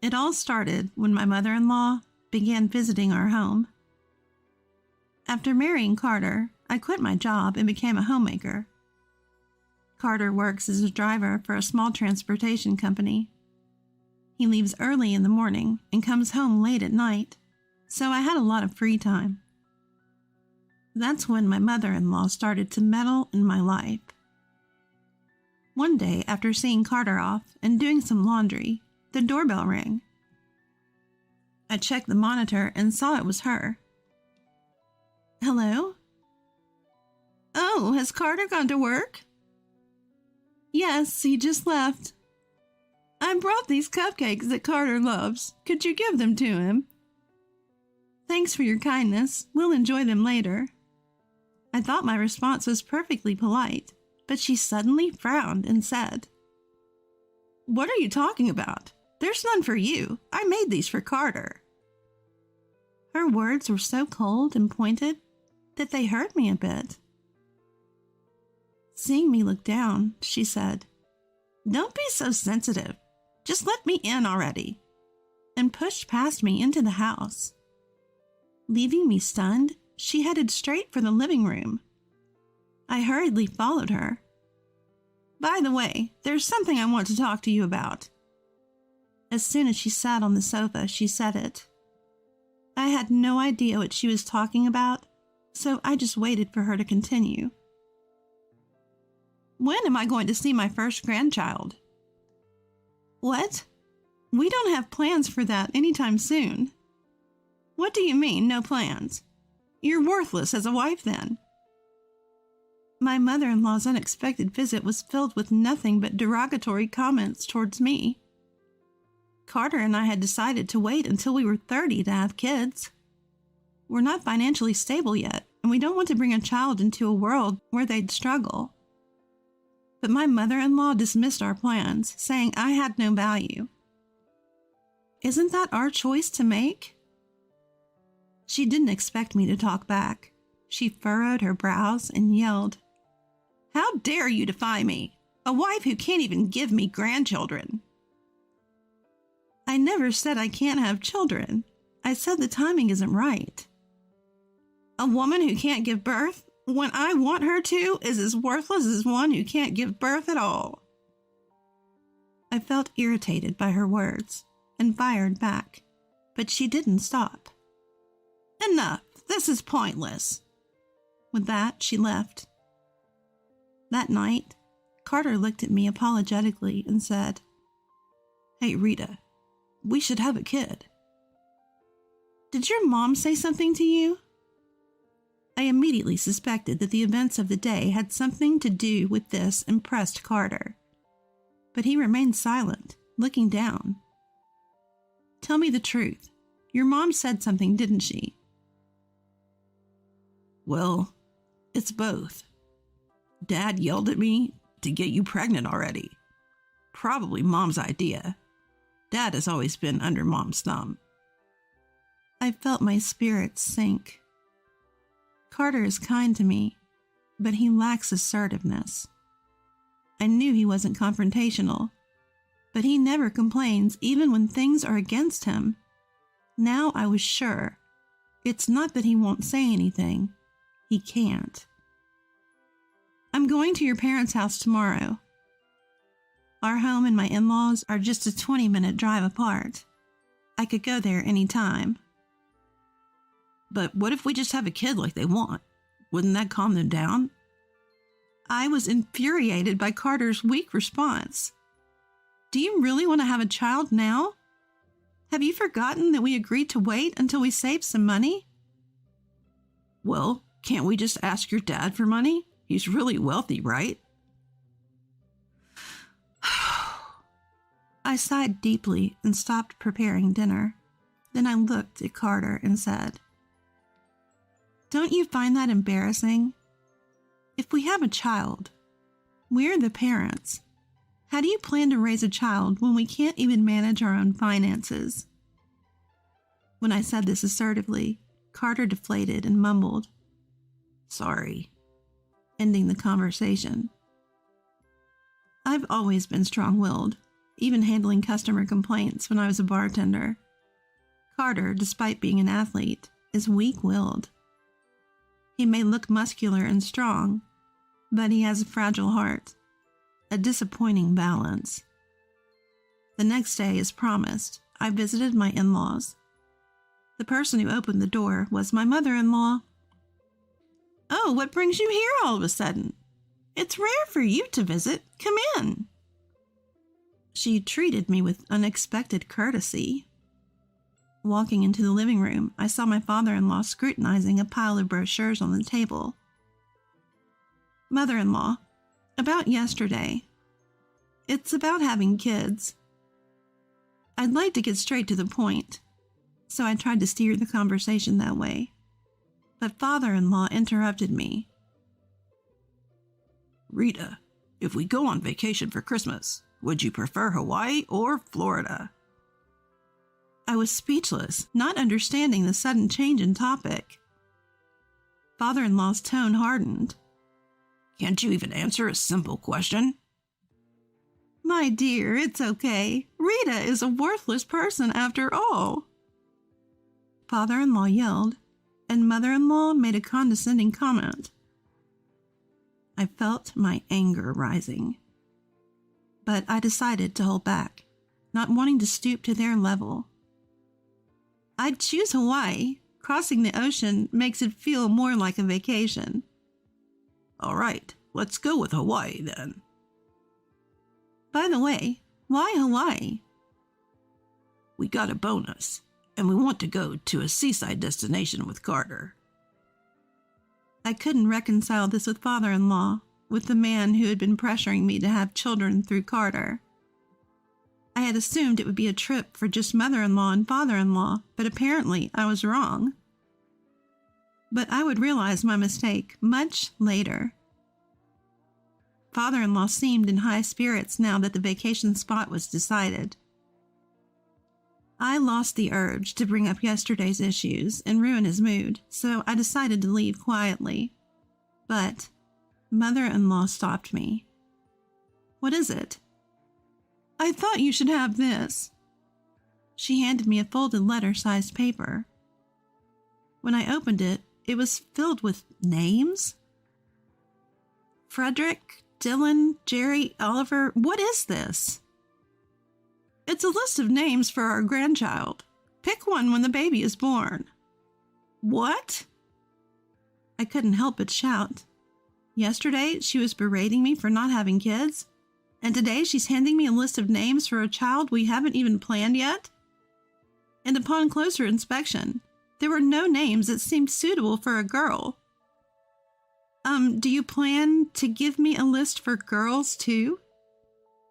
It all started when my mother-in-law began visiting our home. After marrying Carter, I quit my job and became a homemaker. Carter works as a driver for a small transportation company. He leaves early in the morning and comes home late at night, so I had a lot of free time. That's when my mother-in-law started to meddle in my life. One day, after seeing Carter off and doing some laundry, the doorbell rang. I checked the monitor and saw it was her. Hello? Oh, has Carter gone to work? Yes, he just left. I brought these cupcakes that Carter loves. Could you give them to him? Thanks for your kindness. We'll enjoy them later. I thought my response was perfectly polite, but she suddenly frowned and said, What are you talking about? There's none for you. I made these for Carter. Her words were so cold and pointed that they hurt me a bit. Seeing me look down, she said, Don't be so sensitive. Just let me in already, and pushed past me into the house. Leaving me stunned, she headed straight for the living room. I hurriedly followed her. By the way, there's something I want to talk to you about. As soon as she sat on the sofa, she said it. I had no idea what she was talking about, so I just waited for her to continue. When am I going to see my first grandchild? What? We don't have plans for that anytime soon. What do you mean, no plans? You're worthless as a wife then. My mother-in-law's unexpected visit was filled with nothing but derogatory comments towards me. Carter and I had decided to wait until we were 30 to have kids. We're not financially stable yet, and we don't want to bring a child into a world where they'd struggle. But my mother-in-law dismissed our plans, saying I had no value. Isn't that our choice to make? She didn't expect me to talk back. She furrowed her brows and yelled, How dare you defy me, a wife who can't even give me grandchildren? I never said I can't have children. I said the timing isn't right. A woman who can't give birth when I want her to is as worthless as one who can't give birth at all. I felt irritated by her words and fired back, but she didn't stop. Enough, this is pointless. With that, she left. That night, Carter looked at me apologetically and said, Hey, Rita, we should have a kid. Did your mom say something to you? I immediately suspected that the events of the day had something to do with this impressed Carter. But he remained silent, looking down. Tell me the truth. Your mom said something, didn't she? Well, it's both. Dad yelled at me to get you pregnant already. Probably Mom's idea. Dad has always been under Mom's thumb. I felt my spirits sink. Carter is kind to me, but he lacks assertiveness. I knew he wasn't confrontational, but he never complains even when things are against him. Now I was sure. It's not that he won't say anything. He can't. I'm going to your parents' house tomorrow. Our home and my in-laws are just a 20-minute drive apart. I could go there any time. But what if we just have a kid like they want? Wouldn't that calm them down? I was infuriated by Carter's weak response. Do you really want to have a child now? Have you forgotten that we agreed to wait until we saved some money? Well, can't we just ask your dad for money? He's really wealthy, right? I sighed deeply and stopped preparing dinner. Then I looked at Carter and said, "Don't you find that embarrassing? If we have a child, we're the parents. How do you plan to raise a child when we can't even manage our own finances?" When I said this assertively, Carter deflated and mumbled, "Sorry," ending the conversation. I've always been strong-willed, even handling customer complaints when I was a bartender. Carter, despite being an athlete, is weak-willed. He may look muscular and strong, but he has a fragile heart, a disappointing balance. The next day, as promised, I visited my in-laws. The person who opened the door was my mother-in-law. "Oh, what brings you here all of a sudden? It's rare for you to visit. Come in." She treated me with unexpected courtesy. Walking into the living room, I saw my father-in-law scrutinizing a pile of brochures on the table. "Mother-in-law, about yesterday. It's about having kids." I'd like to get straight to the point, so I tried to steer the conversation that way. But father-in-law interrupted me. "Rita, if we go on vacation for Christmas, would you prefer Hawaii or Florida?" I was speechless, not understanding the sudden change in topic. Father-in-law's tone hardened. "Can't you even answer a simple question?" "My dear, it's okay. Rita is a worthless person after all." Father-in-law yelled, and mother-in-law made a condescending comment. I felt my anger rising. But I decided to hold back, not wanting to stoop to their level. I'd choose Hawaii. Crossing the ocean makes it feel more like a vacation. "All right, let's go with Hawaii then." By the way, why Hawaii? "We got a bonus, and we want to go to a seaside destination with Carter." I couldn't reconcile this with father-in-law, with the man who had been pressuring me to have children through Carter. I had assumed it would be a trip for just mother-in-law and father-in-law, but apparently I was wrong. But I would realize my mistake much later. Father-in-law seemed in high spirits now that the vacation spot was decided. I lost the urge to bring up yesterday's issues and ruin his mood, so I decided to leave quietly. But mother-in-law stopped me. "What is it?" "I thought you should have this." She handed me a folded letter-sized paper. When I opened it, it was filled with names. Frederick, Dylan, Jerry, Oliver, what is this? "It's a list of names for our grandchild. Pick one when the baby is born." "What?" I couldn't help but shout. Yesterday, she was berating me for not having kids, and today she's handing me a list of names for a child we haven't even planned yet? And upon closer inspection, there were no names that seemed suitable for a girl. Do you plan to give me a list for girls too?"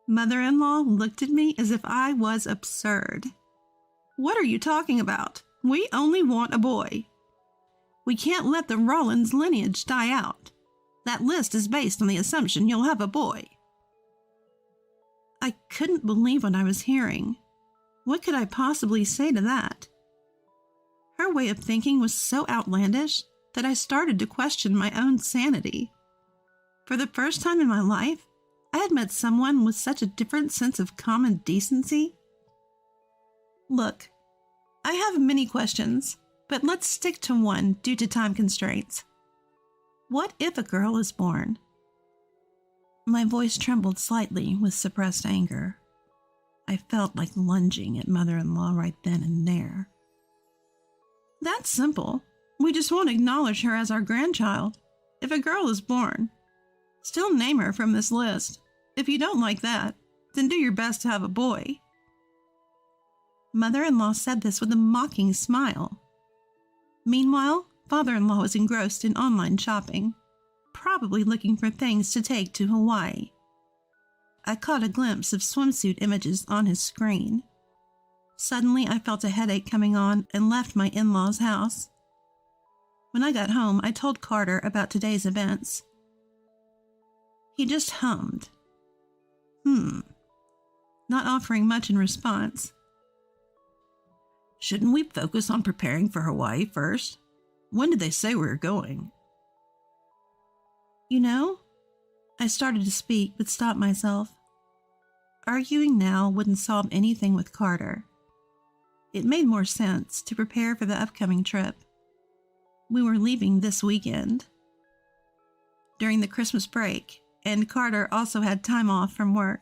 Mother-in-law looked at me as if I was absurd. "What are you talking about? We only want a boy. We can't let the Rollins lineage die out. That list is based on the assumption you'll have a boy." I couldn't believe what I was hearing. What could I possibly say to that? Her way of thinking was so outlandish that I started to question my own sanity. For the first time in my life, I had met someone with such a different sense of common decency. Look, I have many questions, but let's stick to one due to time constraints. What if a girl is born? My voice trembled slightly with suppressed anger. I felt like lunging at mother-in-law right then and there. That's simple. We just won't acknowledge her as our grandchild. If a girl is born, still name her from this list. If you don't like that, then do your best to have a boy. Mother-in-law said this with a mocking smile. Meanwhile, father-in-law was engrossed in online shopping, probably looking for things to take to Hawaii. I caught a glimpse of swimsuit images on his screen. Suddenly, I felt a headache coming on and left my in-laws' house. When I got home, I told Carter about today's events. He just hummed. Not offering much in response. Shouldn't we focus on preparing for Hawaii first? When did they say we were going? You know, I started to speak but stopped myself. Arguing now wouldn't solve anything with Carter. It made more sense to prepare for the upcoming trip. We were leaving this weekend. During the Christmas break, and Carter also had time off from work.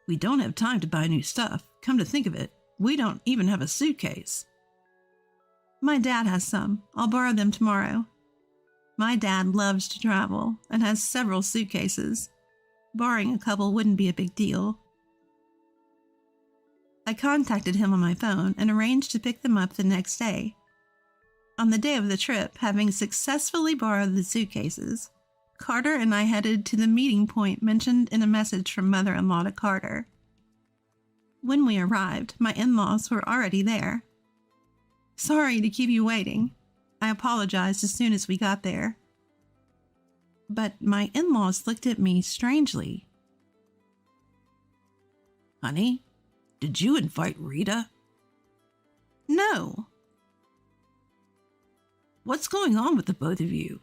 We don't have time to buy new stuff. Come to think of it, we don't even have a suitcase. My dad has some. I'll borrow them tomorrow. My dad loves to travel and has several suitcases. Borrowing a couple wouldn't be a big deal. I contacted him on my phone and arranged to pick them up the next day. On the day of the trip, having successfully borrowed the suitcases, Carter and I headed to the meeting point mentioned in a message from mother-in-law to Carter. When we arrived, my in-laws were already there. Sorry to keep you waiting. I apologized as soon as we got there. But my in-laws looked at me strangely. Honey, did you invite Rita? No. What's going on with the both of you?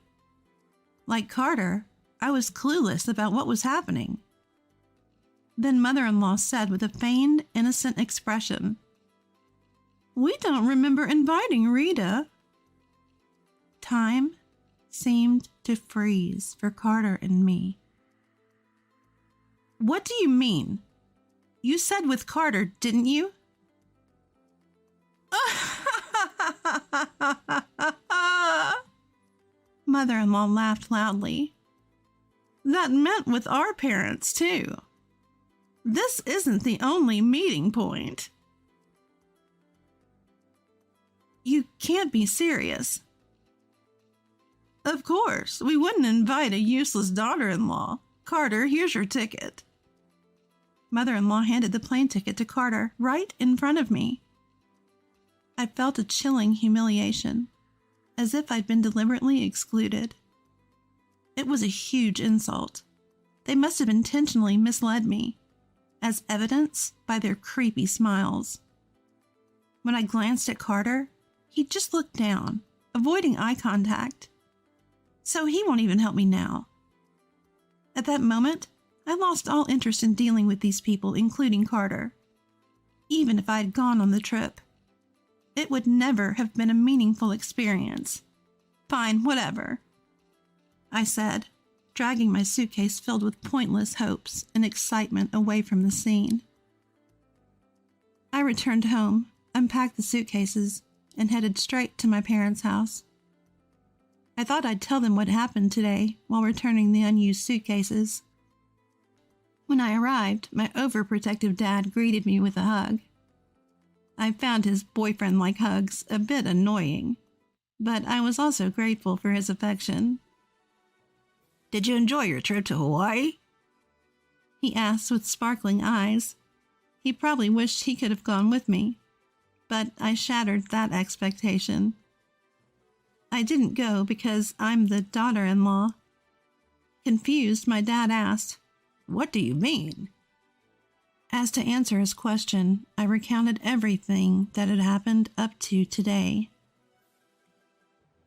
Like Carter, I was clueless about what was happening. Then mother-in-law said with a feigned, innocent expression, "We don't remember inviting Rita." Time seemed to freeze for Carter and me. What do you mean? You said with Carter, didn't you? Mother-in-law laughed loudly. That meant with our parents, too. This isn't the only meeting point. You can't be serious. Of course, we wouldn't invite a useless daughter-in-law. Carter, here's your ticket. Mother-in-law handed the plane ticket to Carter right in front of me. I felt a chilling humiliation, as if I'd been deliberately excluded. It was a huge insult. They must have intentionally misled me, as evidenced by their creepy smiles. When I glanced at Carter, he just looked down, avoiding eye contact. So he won't even help me now. At that moment, I lost all interest in dealing with these people, including Carter. Even if I had gone on the trip, it would never have been a meaningful experience. Fine, whatever, I said, dragging my suitcase filled with pointless hopes and excitement away from the scene. I returned home, unpacked the suitcases, and headed straight to my parents' house. I thought I'd tell them what happened today while returning the unused suitcases. When I arrived, my overprotective dad greeted me with a hug. I found his boyfriend-like hugs a bit annoying, but I was also grateful for his affection. Did you enjoy your trip to Hawaii? He asked with sparkling eyes. He probably wished he could have gone with me, but I shattered that expectation. I didn't go because I'm the daughter-in-law. Confused, my dad asked, "What do you mean?" As to answer his question, I recounted everything that had happened up to today.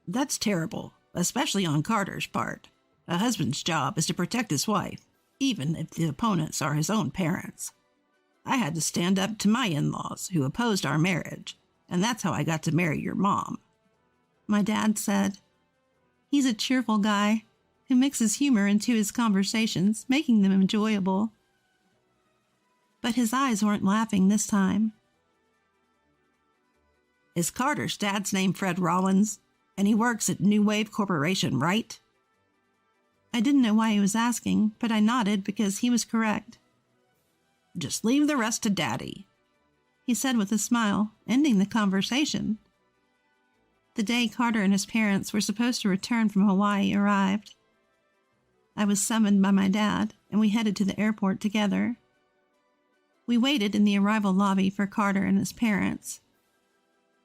That's terrible, especially on Carter's part. A husband's job is to protect his wife, even if the opponents are his own parents. I had to stand up to my in-laws who opposed our marriage, and that's how I got to marry your mom. My dad said, "He's a cheerful guy. who mixes humor into his conversations, making them enjoyable. But his eyes weren't laughing this time. Is Carter's dad's name Fred Rollins? And he works at New Wave Corporation, right? I didn't know why he was asking, but I nodded because he was correct. Just leave the rest to Daddy, he said with a smile, ending the conversation. The day Carter and his parents were supposed to return from Hawaii arrived. I was summoned by my dad, and we headed to the airport together. We waited in the arrival lobby for Carter and his parents.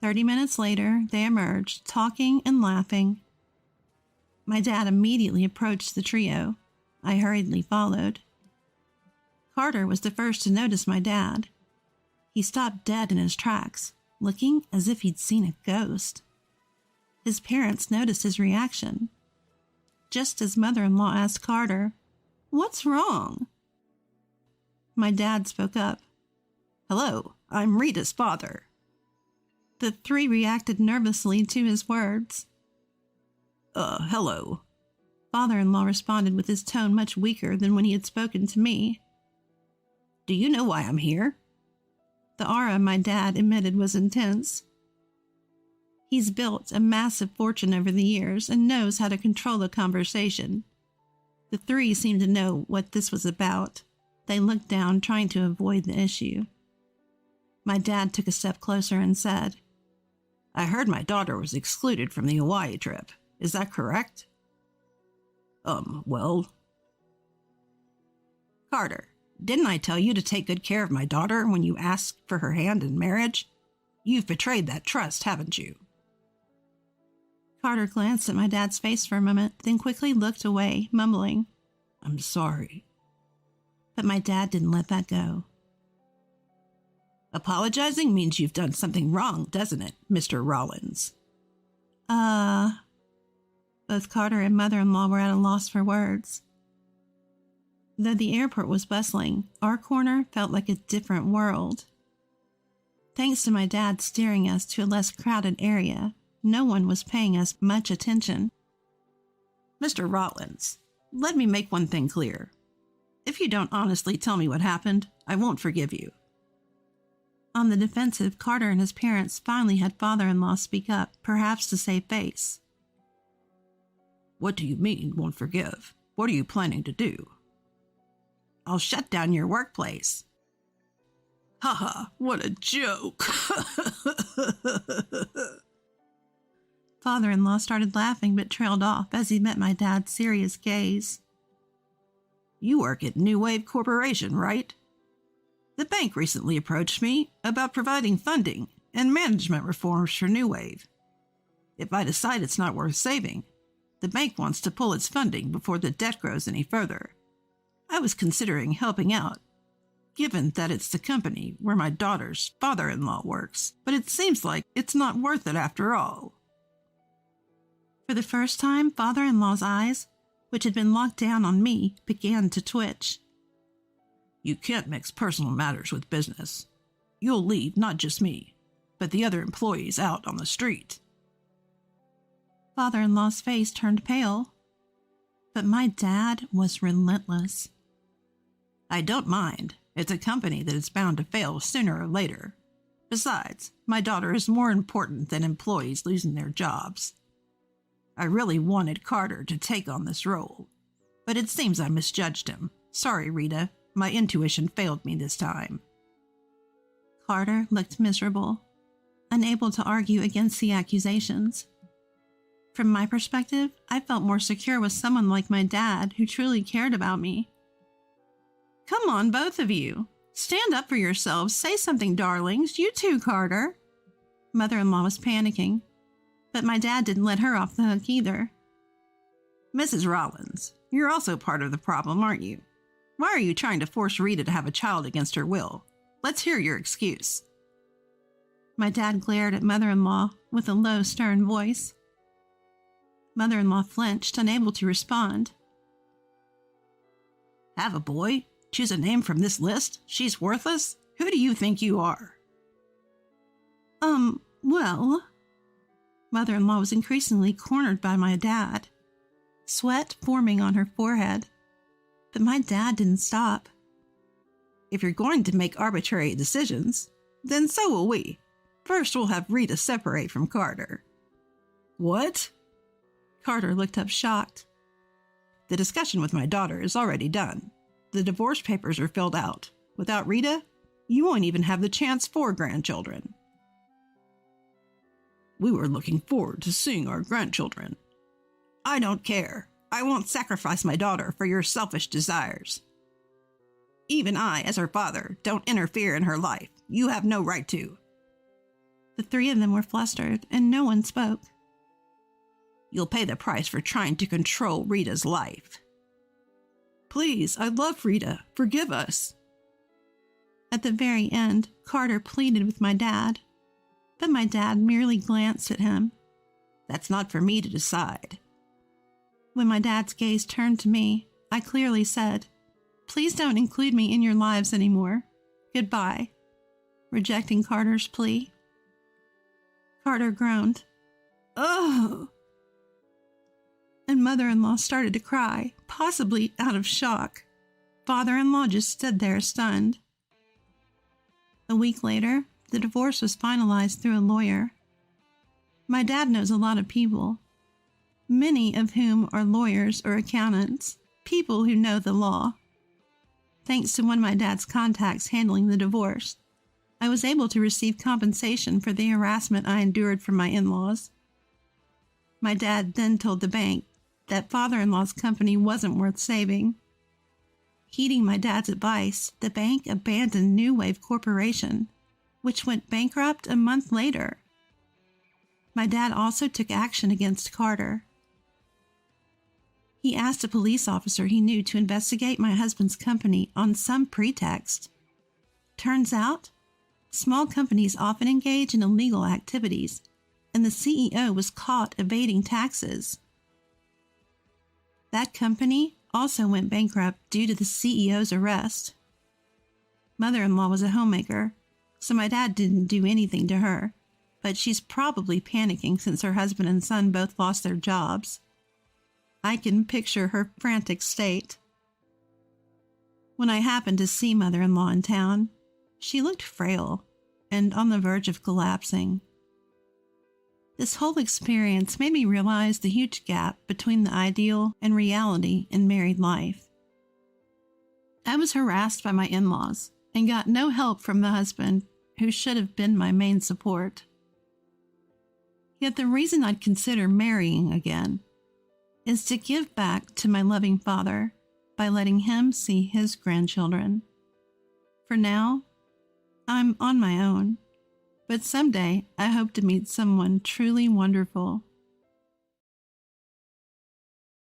30 minutes later, they emerged, talking and laughing. My dad immediately approached the trio. I hurriedly followed. Carter was the first to notice my dad. He stopped dead in his tracks, looking as if he'd seen a ghost. His parents noticed his reaction. Just as mother-in-law asked Carter, "What's wrong?" My dad spoke up. "Hello, I'm Rita's father." The three reacted nervously to his words. Hello." Father-in-law responded with his tone much weaker than when he had spoken to me. "Do you know why I'm here?" The aura my dad emitted was intense. He's built a massive fortune over the years and knows how to control the conversation. The three seemed to know what this was about. They looked down, trying to avoid the issue. My dad took a step closer and said, "I heard my daughter was excluded from the Hawaii trip. Is that correct?" Well... "Carter, didn't I tell you to take good care of my daughter when you asked for her hand in marriage? You've betrayed that trust, haven't you?" Carter glanced at my dad's face for a moment, then quickly looked away, mumbling, "I'm sorry." But my dad didn't let that go. "Apologizing means you've done something wrong, doesn't it, Mr. Rollins?" Both Carter and mother-in-law were at a loss for words. Though the airport was bustling, our corner felt like a different world. Thanks to my dad steering us to a less crowded area, no one was paying us much attention. "Mr. Rollins, let me make one thing clear. If you don't honestly tell me what happened, I won't forgive you." On the defensive, Carter and his parents finally had father-in-law speak up, perhaps to save face. "What do you mean, won't forgive? What are you planning to do?" "I'll shut down your workplace." "Haha, what a joke." Father-in-law started laughing but trailed off as he met my dad's serious gaze. "You work at New Wave Corporation, right? The bank recently approached me about providing funding and management reforms for New Wave. If I decide it's not worth saving, the bank wants to pull its funding before the debt grows any further. I was considering helping out, given that it's the company where my daughter's father-in-law works, but it seems like it's not worth it after all." For the first time, father-in-law's eyes, which had been locked down on me, began to twitch. "You can't mix personal matters with business. You'll leave not just me, but the other employees out on the street." Father-in-law's face turned pale, but my dad was relentless. "I don't mind. It's a company that is bound to fail sooner or later. Besides, my daughter is more important than employees losing their jobs. I really wanted Carter to take on this role, but it seems I misjudged him. Sorry, Rita. My intuition failed me this time." Carter looked miserable, unable to argue against the accusations. From my perspective, I felt more secure with someone like my dad who truly cared about me. "Come on, both of you. Stand up for yourselves. Say something, darlings. You too, Carter." Mother-in-law was panicking, but my dad didn't let her off the hook either. "Mrs. Rollins, you're also part of the problem, aren't you? Why are you trying to force Rita to have a child against her will? Let's hear your excuse." My dad glared at mother-in-law with a low, stern voice. Mother-in-law flinched, unable to respond. "Have a boy? Choose a name from this list? She's worthless? Who do you think you are?" Well... Mother-in-law was increasingly cornered by my dad. sweat forming on her forehead. But my dad didn't stop. If you're going to make arbitrary decisions, then so will we. First, we'll have Rita separate from Carter. What? Carter looked up shocked. The discussion with my daughter is already done. The divorce papers are filled out. Without Rita, you won't even have the chance for grandchildren. We were looking forward to seeing our grandchildren. I don't care. I won't sacrifice my daughter for your selfish desires. Even I, as her father, don't interfere in her life. You have no right to. The three of them were flustered, and no one spoke. You'll pay the price for trying to control Rita's life. Please, I love Rita. Forgive us. At the very end, Carter pleaded with my dad, but my dad merely glanced at him. That's not for me to decide. When my dad's gaze turned to me, I clearly said, please don't include me in your lives anymore. Goodbye. Rejecting Carter's plea. Carter groaned. Oh! And mother-in-law started to cry, possibly out of shock. Father-in-law just stood there stunned. A week later, the divorce was finalized through a lawyer. My dad knows a lot of people, many of whom are lawyers or accountants, people who know the law. Thanks to one of my dad's contacts handling the divorce, I was able to receive compensation for the harassment I endured from my in-laws. My dad then told the bank that father-in-law's company wasn't worth saving. Heeding my dad's advice, the bank abandoned New Wave Corporation, which went bankrupt a month later. My dad also took action against Carter. He asked a police officer he knew to investigate my husband's company on some pretext. Turns out, small companies often engage in illegal activities, and the CEO was caught evading taxes. That company also went bankrupt due to the CEO's arrest. Mother-in-law was a homemaker, so my dad didn't do anything to her, but she's probably panicking since her husband and son both lost their jobs. I can picture her frantic state. When I happened to see mother-in-law in town, she looked frail and on the verge of collapsing. This whole experience made me realize the huge gap between the ideal and reality in married life. I was harassed by my in-laws and got no help from the husband who should have been my main support. Yet the reason I'd consider marrying again is to give back to my loving father by letting him see his grandchildren. For now, I'm on my own, but someday I hope to meet someone truly wonderful